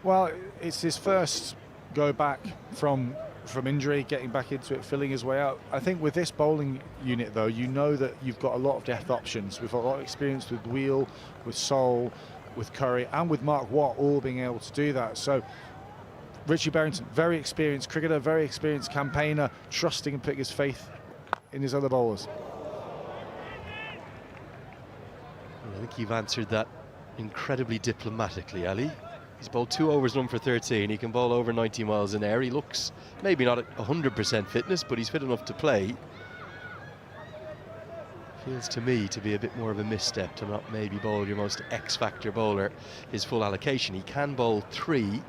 Well, it's his first go back from injury, getting back into it, filling his way out. I think with this bowling unit, though, you know that you've got a lot of depth options. We've got a lot of experience with Wheel, with Soule, with Curry, and with Mark Watt, all being able to do that. So Richie Berrington, very experienced cricketer, very experienced campaigner, trusting and putting his faith in his other bowlers. I think you've answered that incredibly diplomatically, Ali. He's bowled 2 overs, 1 for 13. He can bowl over 90 miles an hour. He looks maybe not at 100% fitness, but he's fit enough to play. Feels to me to be a bit more of a misstep to not maybe bowl your most X-factor bowler his full allocation. He can bowl 3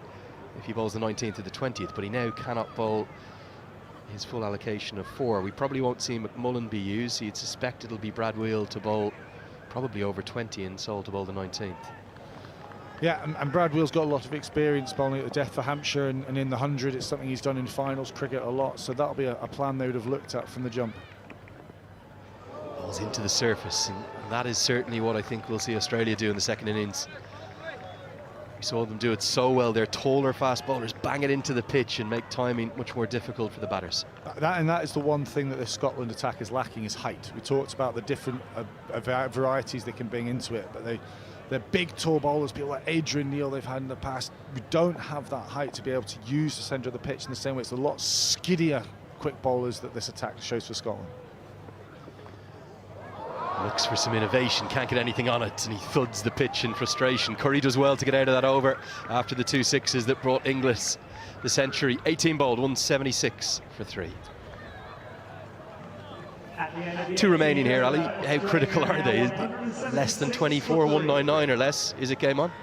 if he bowls the 19th or the 20th, but he now cannot bowl his full allocation of 4. We probably won't see McMullen be used, so you'd suspect it'll be Brad Wheel to bowl probably over 20 and Soule to bowl the 19th. Yeah, and Brad Wheel's got a lot of experience bowling at the death for Hampshire and in the 100. It's something he's done in finals cricket a lot, so that'll be a plan they would have looked at from the jump. Balls into the surface, and that is certainly what I think we'll see Australia do in the second innings. We saw them do it so well. Their taller fast bowlers bang it into the pitch and make timing much more difficult for the batters. That is the one thing that the Scotland attack is lacking, is height. We talked about the different varieties they can bring into it, but they're big, tall bowlers, people like Adrian Neil they've had in the past. We don't have that height to be able to use the centre of the pitch in the same way. It's a lot skiddier quick bowlers that this attack shows for Scotland. Looks for some innovation, can't get anything on it, and he thuds the pitch in frustration. Curry does well to get out of that over after the 2 sixes that brought Inglis the century. 18 bowled, 176 for 3. 2 remaining here, Ali. How critical are they? Less than 24, 199 or less. Is it game on?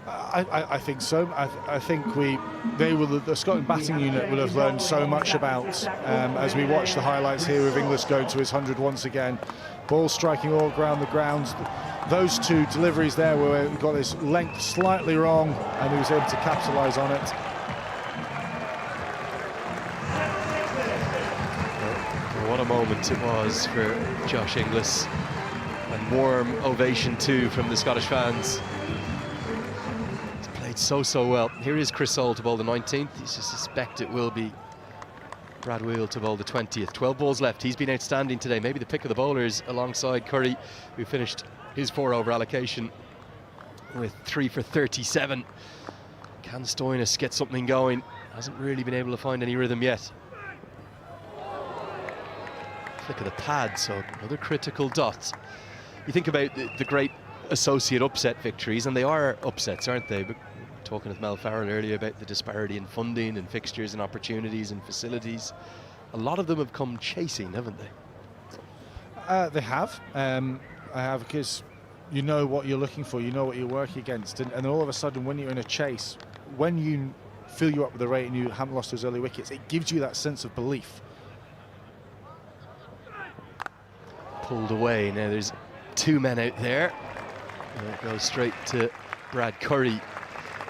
I think so. I think the Scotland batting unit will have learned so much about as we watch the highlights here of Inglis going to his 100 once again. Ball striking all around the grounds. Those 2 deliveries there where he got his length slightly wrong and he was able to capitalise on it. What a moment it was for Josh Inglis, and warm ovation too from the Scottish fans. He's played so well. Here is Chris Soule to bowl the 19th. You suspect it will be Brad Wheel to bowl the 20th. 12 balls left. He's been outstanding today. Maybe the pick of the bowlers alongside Curry, who finished his 4 over allocation with 3 for 37. Can Stoinis get something going? Hasn't really been able to find any rhythm yet. Flick of the pad, so another critical dot. You think about the great associate upset victories, and they are upsets, aren't they? But talking with Mel Farrell earlier about the disparity in funding and fixtures and opportunities and facilities, a lot of them have come chasing, haven't they? They have. I have, because you know what you're looking for, you know what you're working against, and then all of a sudden when you're in a chase, when you fill you up with the rate and you haven't lost those early wickets, it gives you that sense of belief. Pulled away. Now there's 2 men out there. And it goes straight to Brad Curry.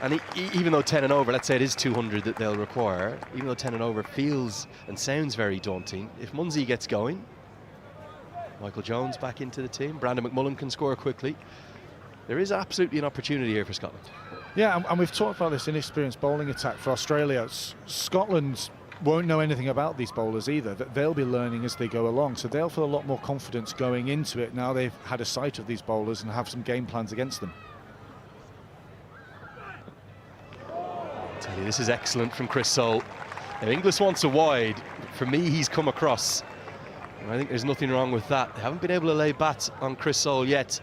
And even though 10 and over, let's say it is 200 that they'll require, even though 10 and over feels and sounds very daunting, if Munsey gets going, Michael Jones back into the team, Brandon McMullen can score quickly, there is absolutely an opportunity here for Scotland. Yeah, and we've talked about this inexperienced bowling attack for Australia. Scotland won't know anything about these bowlers either. They'll be learning as they go along, so they'll feel a lot more confidence going into it now they've had a sight of these bowlers and have some game plans against them. I tell you, this is excellent from Chris Soule. Now Inglis wants a wide. For me, he's come across, and I think there's nothing wrong with that. They haven't been able to lay bats on Chris Soule yet.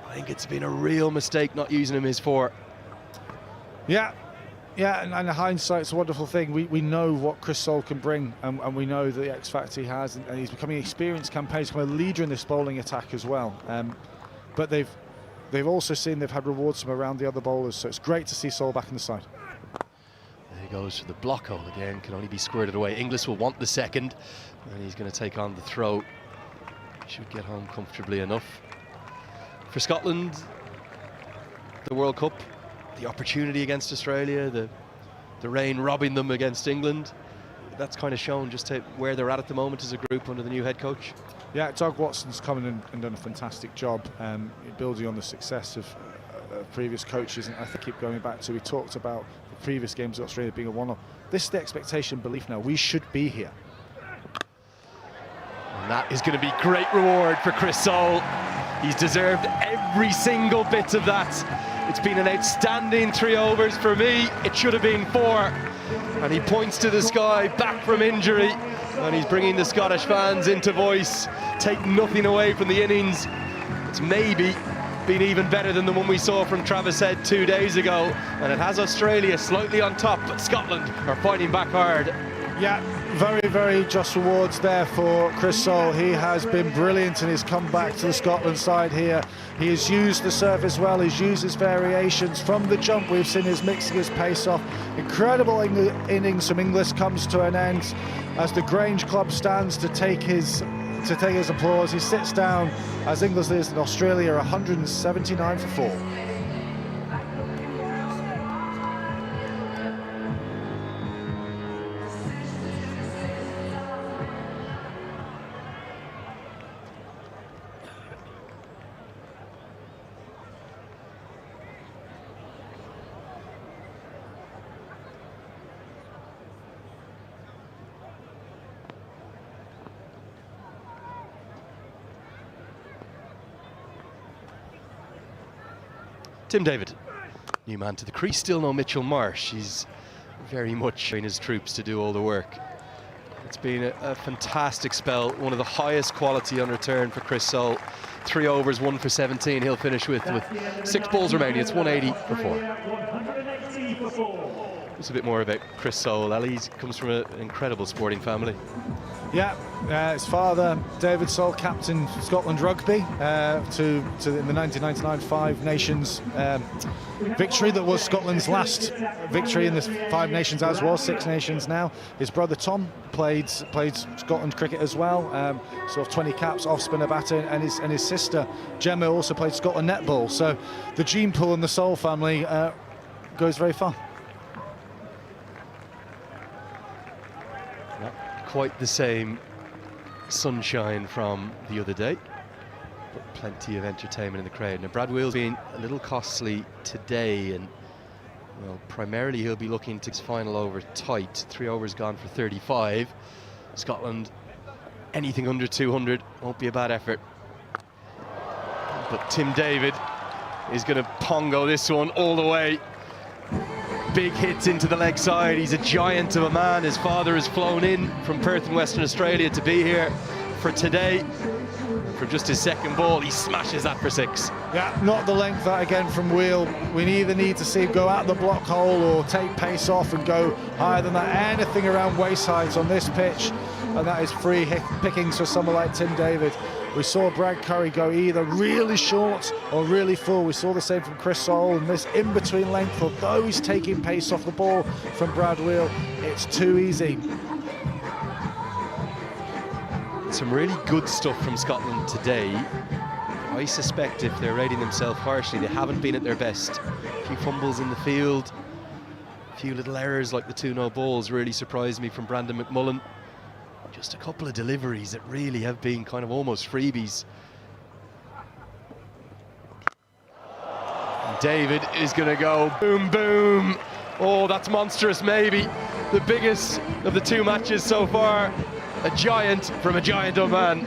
I think it's been a real mistake not using him as 4. Yeah, and hindsight's a wonderful thing. We know what Chris Soule can bring, and we know the X factor he has, and he's becoming an experienced campaigner. He's becoming a leader in this bowling attack as well. But they've also seen they've had rewards from around the other bowlers, so it's great to see Soule back in the side. There he goes for the block hole again, can only be squirted away. Inglis will want the second, and he's going to take on the throw. Should get home comfortably enough. For Scotland, the World Cup, the opportunity against Australia, the rain robbing them against England. that's kind of shown just where they're at the moment as a group under the new head coach? Yeah, Doug Watson's come in and done a fantastic job building on the success of previous coaches. And I think keep going back to, we talked about the previous games of Australia being a one-off. This is the expectation, belief now. We should be here. And that is going to be great reward for Chris Soule. He's deserved every single bit of that. It's been an outstanding 3 overs for me. It should have been 4. And he points to the sky, back from injury. And he's bringing the Scottish fans into voice. Take nothing away from the innings. It's maybe been even better than the one we saw from Travis Head 2 days ago. And it has Australia slightly on top, but Scotland are fighting back hard. Yeah, very, very just rewards there for Chris Soule. He has been brilliant in his comeback to the Scotland side here. He has used the surface well, he's used his variations. From the jump, we've seen his mixing his pace off. Incredible innings from Inglis comes to an end as the Grange Club stands to take his applause. He sits down as Inglis is in Australia 179 for 4. Tim David, new man to the crease, still no Mitchell Marsh. He's very much in his troops to do all the work. It's been a fantastic spell, one of the highest quality on return for Chris Soule. 3 overs, 1 for 17. He'll finish with 6 balls remaining. It's 180 for 4. Just a bit more about Chris Soule. Ali comes from an incredible sporting family. Yeah, his father, David Soule, captain Scotland rugby in the 1999 Five Nations victory that was Scotland's last victory in the Five Nations, as was Six Nations now. His brother Tom played Scotland cricket as well, sort of 20 caps, off spinner batter, and his sister Gemma also played Scotland netball. So the gene pool in the Soule family goes very far. Quite the same sunshine from the other day, but plenty of entertainment in the crowd. Now Brad Wheel's been a little costly today, and well, primarily he'll be looking to his final over tight. 3 overs gone for 35. Scotland, anything under 200 won't be a bad effort. But Tim David is going to pongo this one all the way. Big hits into the leg side. He's a giant of a man. His father has flown in from Perth in Western Australia to be here for today. For just his second ball, he smashes that for 6. Yeah, not the length that again from Wheel. We either need to see him go out the block hole or take pace off and go higher than that. Anything around waist height on this pitch, and that is free pickings for someone like Tim David. We saw Brad Curry go either really short or really full. We saw the same from Chris Soule, and this in-between length, although he's taking pace off the ball from Brad Wheel, it's too easy. Some really good stuff from Scotland today. I suspect if they're rating themselves harshly, they haven't been at their best. A few fumbles in the field, a few little errors like the 2 no balls really surprised me from Brandon McMullen. Just a couple of deliveries that really have been kind of almost freebies. And David is going to go boom, boom. Oh, that's monstrous, maybe the biggest of the 2 matches so far. A giant from a giant of man.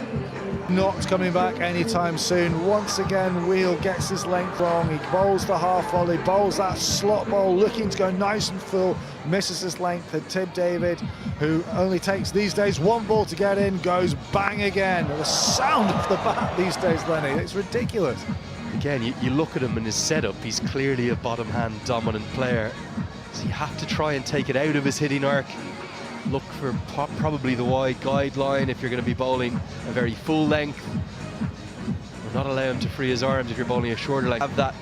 Not coming back anytime soon. Once again, Wheel gets his length wrong. He bowls the half volley, bowls that slot bowl, looking to go nice and full, misses his length. And Tim David, who only takes these days 1 ball to get in, goes bang again. The sound of the bat these days, Lenny, it's ridiculous. Again, you look at him and his setup, he's clearly a bottom hand dominant player. So you have to try and take it out of his hitting arc. Look for probably the wide guideline if you're going to be bowling a very full length. Or not allow him to free his arms if you're bowling a shorter length. Have that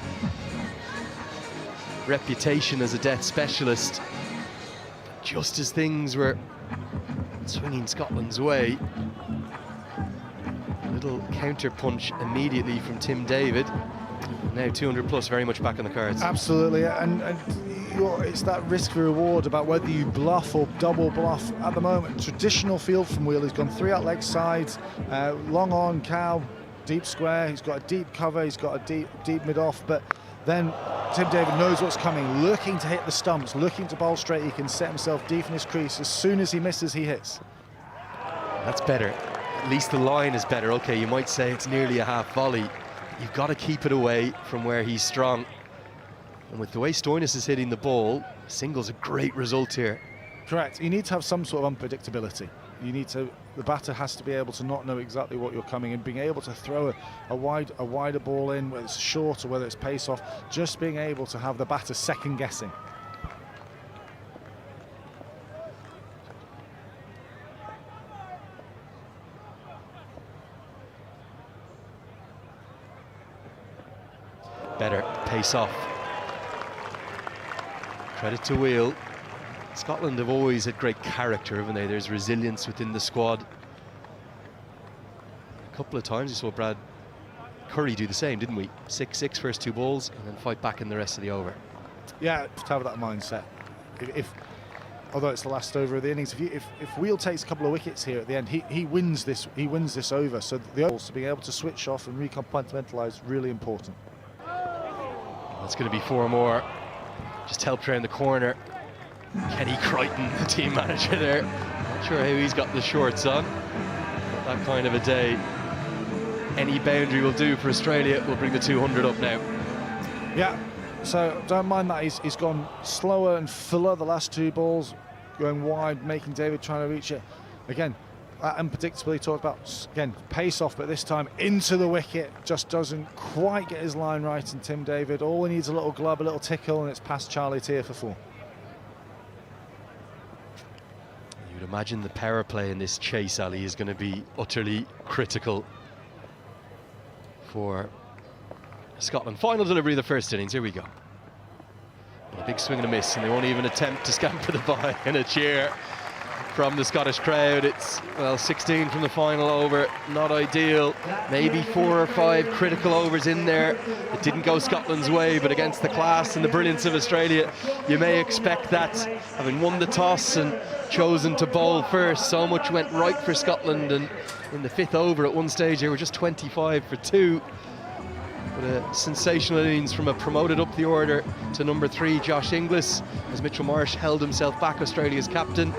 reputation as a death specialist. Just as things were swinging Scotland's way, a little counter punch immediately from Tim David. Now 200 plus, very much back on the cards. Absolutely, and it's that risk reward about whether you bluff or double bluff. At the moment, traditional field from wheel, he's gone 3 out leg sides, long on, cow, deep square. He's got a deep cover, he's got a deep mid off, but then Tim David knows what's coming, looking to hit the stumps, looking to bowl straight. He can set himself deep in his crease. As soon as he misses, he hits. That's better. At least the line is better. Okay, you might say it's nearly a half volley. You've got to keep it away from where he's strong. And with the way Stoinis is hitting the ball, single's a great result here. Correct. You need to have some sort of unpredictability. The batter has to be able to not know exactly what you're coming and being able to throw a wider ball in, whether it's short or whether it's pace off, just being able to have the batter second guessing. Better pace off. Credit to Wheel. Scotland have always had great character, haven't they? There's resilience within the squad. A couple of times we saw Brad Curry do the same, didn't we? 6-6 first 2 balls and then fight back in the rest of the over. Yeah, to have that mindset. Although it's the last over of the innings, if Wheel takes a couple of wickets here at the end, he wins this over. So the overs, to being able to switch off and recompartmentalise is really important. That's going to be 4 more. Just helped around the corner. Kenny Crichton, the team manager there. Not sure how he's got the shorts on. That kind of a day. Any boundary will do for Australia. We'll bring the 200 up now. Yeah, so don't mind that he's gone slower and fuller the last 2 balls, going wide, making David trying to reach it. Again, that unpredictability talked about, again, pace off, but this time into the wicket, just doesn't quite get his line right. And Tim David, all he needs a little glove, a little tickle, and it's past Charlie Tier for 4. You'd imagine the power play in this chase, Ali, is going to be utterly critical for Scotland. Final delivery of the first innings, here we go. A big swing and a miss, and they won't even attempt to scamper the bye, and a cheer from the Scottish crowd. It's, well, 16 from the final over, not ideal. Maybe 4 or 5 critical overs in there. It didn't go Scotland's way, but against the class and the brilliance of Australia, you may expect that. Having won the toss and chosen to bowl first, so much went right for Scotland, and in the 5th over at one stage they were just 25 for 2. But a sensational innings from a promoted up the order to number 3, Josh Inglis, as Mitchell Marsh held himself back, Australia's captain.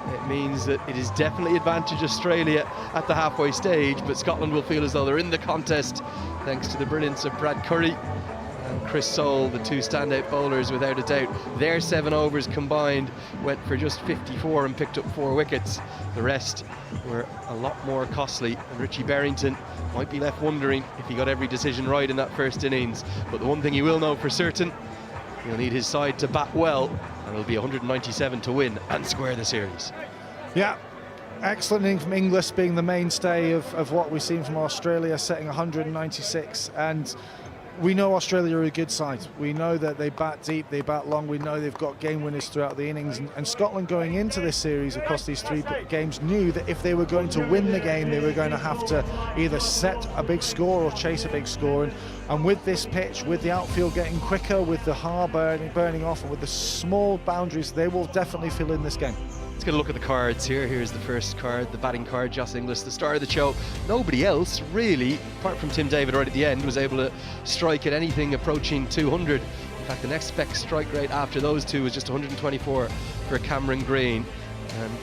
It means that it is definitely advantage Australia at the halfway stage, but Scotland will feel as though they're in the contest thanks to the brilliance of Brad Curry and Chris Soule, the 2 standout bowlers without a doubt. Their 7 overs combined went for just 54 and picked up 4 wickets. The rest were a lot more costly, and Richie Berrington might be left wondering if he got every decision right in that first innings. But the one thing he will know for certain, he'll need his side to bat well, and it'll be 197 to win and square the series. Yeah, excellent inning from Inglis, being the mainstay of what we've seen from Australia, setting 196. And we know Australia are a good side. We know that they bat deep, they bat long. We know they've got game winners throughout the innings. And Scotland, going into this series across these 3 games, knew that if they were going to win the game, they were going to have to either set a big score or chase a big score. And with this pitch, with the outfield getting quicker, with the hard burning off, and with the small boundaries, they will definitely fill in this game. Let's get a look at the cards here. Here's the first card, the batting card. Josh Inglis, the star of the show. Nobody else really, apart from Tim David right at the end, was able to strike at anything approaching 200. In fact, the next spec strike rate after those 2 was just 124 for Cameron Green.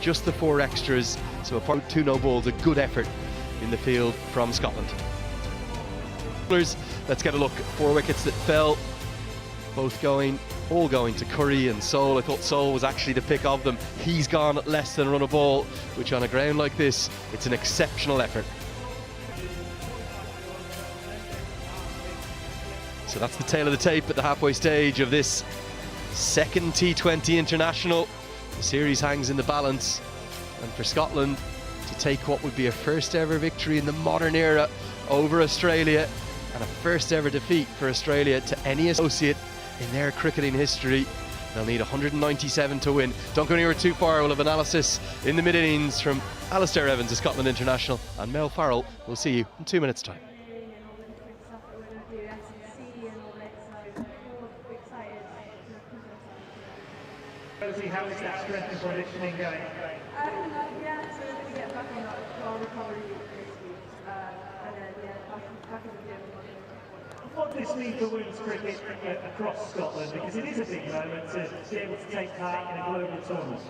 Just the 4 extras, so apart from 2 no balls, a good effort in the field from Scotland. Let's get a look. 4 wickets that fell, all going to Curry and Soule. I thought Soule was actually the pick of them. He's gone at less than a run a ball, which on a ground like this, it's an exceptional effort. So that's the tail of the tape at the halfway stage of this second T20 international. The series hangs in the balance, and for Scotland to take what would be a first ever victory in the modern era over Australia, and a first ever defeat for Australia to any associate in their cricketing history. They'll need 197 to win. Don't go anywhere too far. We'll have analysis in the mid-innings from Alistair Evans of Scotland International, and Mel Farrell. We'll see you in 2 minutes' time. Rosie, how is that strength and conditioning going? Yeah, so we're going to get back on that bar recovery this week, and then back in the gym. What does this mean for women's cricket across Scotland? Because it is a big moment to be able to take part in a global tournament.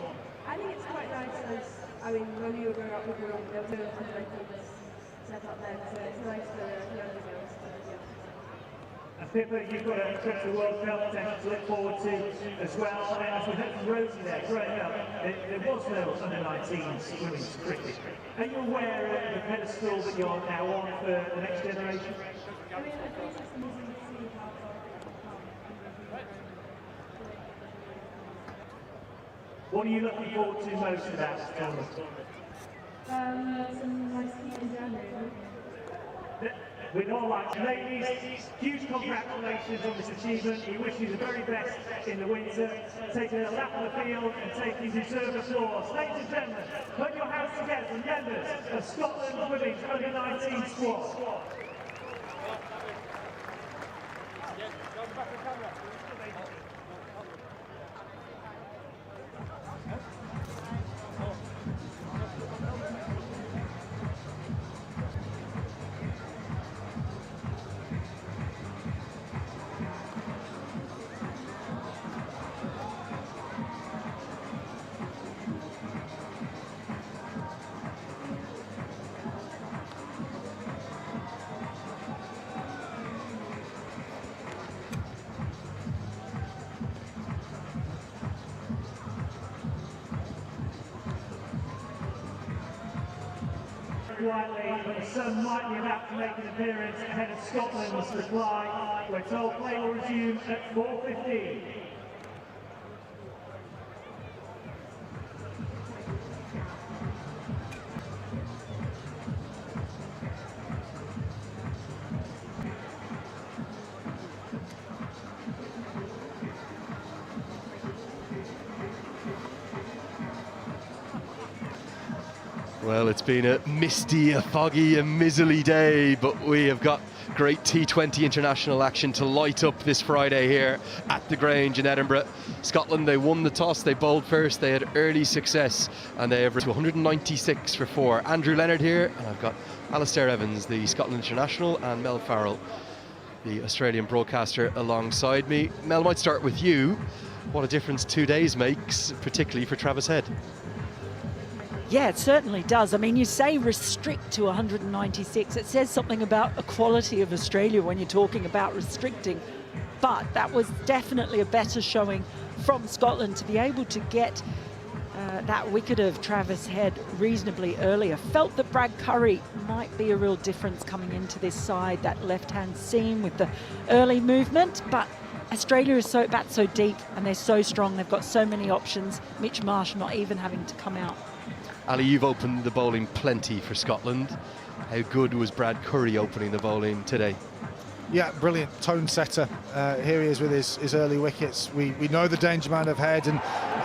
I think it's quite nice as, when we were growing up, there was no under-19s set up then, so it's nice for the younger girls to And Pippa, you've got a trip to the World Cup potential to look forward to as well. And as we heard from Rosie there, growing up, there was no under-19s women's cricket. Are you aware of the pedestal that you're now on for the next generation? I think it's just amazing to see how far people come. What are you looking forward to most about this tournament? Some nice heat in January. We'd all like to. Ladies, huge congratulations on this achievement. We wish you the very best in the winter. Taking a lap of the field and taking deserved applause. Ladies and gentlemen, put your hands together for members of Scotland's women's under-19 squad. Quietly, but the sun might be about to make an appearance ahead of Scotland's reply. We're told play will resume at 4:15. Well, it's been a misty, a foggy, a miserly day, but we have got great T20 international action to light up this Friday here at the Grange in Edinburgh. Scotland, they won the toss, they bowled first, they had early success, and they have to 196 for 4. Andrew Leonard here, and I've got Alistair Evans, the Scotland international, and Mel Farrell, the Australian broadcaster, alongside me. Mel, I might start with you. What a difference 2 days makes, particularly for Travis Head. Yeah, it certainly does. I mean, you say restrict to 196. It says something about equality of Australia when you're talking about restricting. But that was definitely a better showing from Scotland to be able to get that wicket of Travis Head reasonably earlier. Felt that Brad Curry might be a real difference coming into this side, that left-hand seam with the early movement. But Australia is so deep and they're so strong. They've got so many options. Mitch Marsh not even having to come out. Ali, you've opened the bowling plenty for Scotland. How good was Brad Curry opening the bowling today? Yeah, brilliant tone setter. Here he is with his early wickets. We know the danger man of Head, and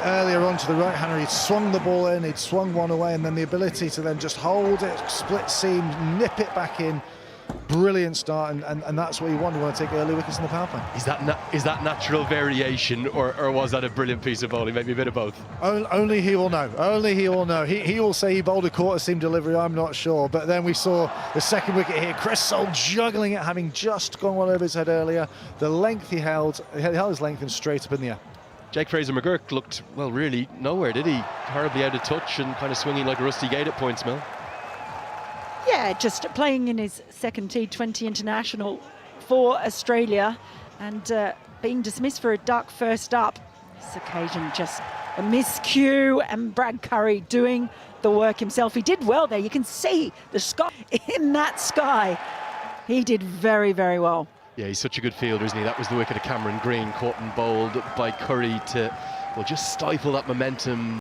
earlier on to the right-hander, he'd swung the ball in, he'd swung one away, and then the ability to then just hold it, split seam, nip it back in. Brilliant start, and that's what you want. You want to take early wickets in the power play. Is that natural variation, or was that a brilliant piece of bowling? Maybe a bit of both. Only he will know. Only he will know. He will say he bowled a quarter seam delivery. I'm not sure. But then we saw the second wicket here. Chris Soule juggling it, having just gone one over his head earlier. The length he held his length and straight up in the air. Jake Fraser-McGurk looked, well, really nowhere, did he? Horribly out of touch and kind of swinging like a rusty gate at points, Mel. Yeah, just playing in his second T20 international for Australia and being dismissed for a duck first up. This occasion just a miscue, and Brad Curry doing the work himself. He did well there. You can see the sky in that sky. He did very, very well. Yeah, he's such a good fielder, isn't he? That was the wicket of Cameron Green, caught and bowled by Curry to, well, just stifle that momentum.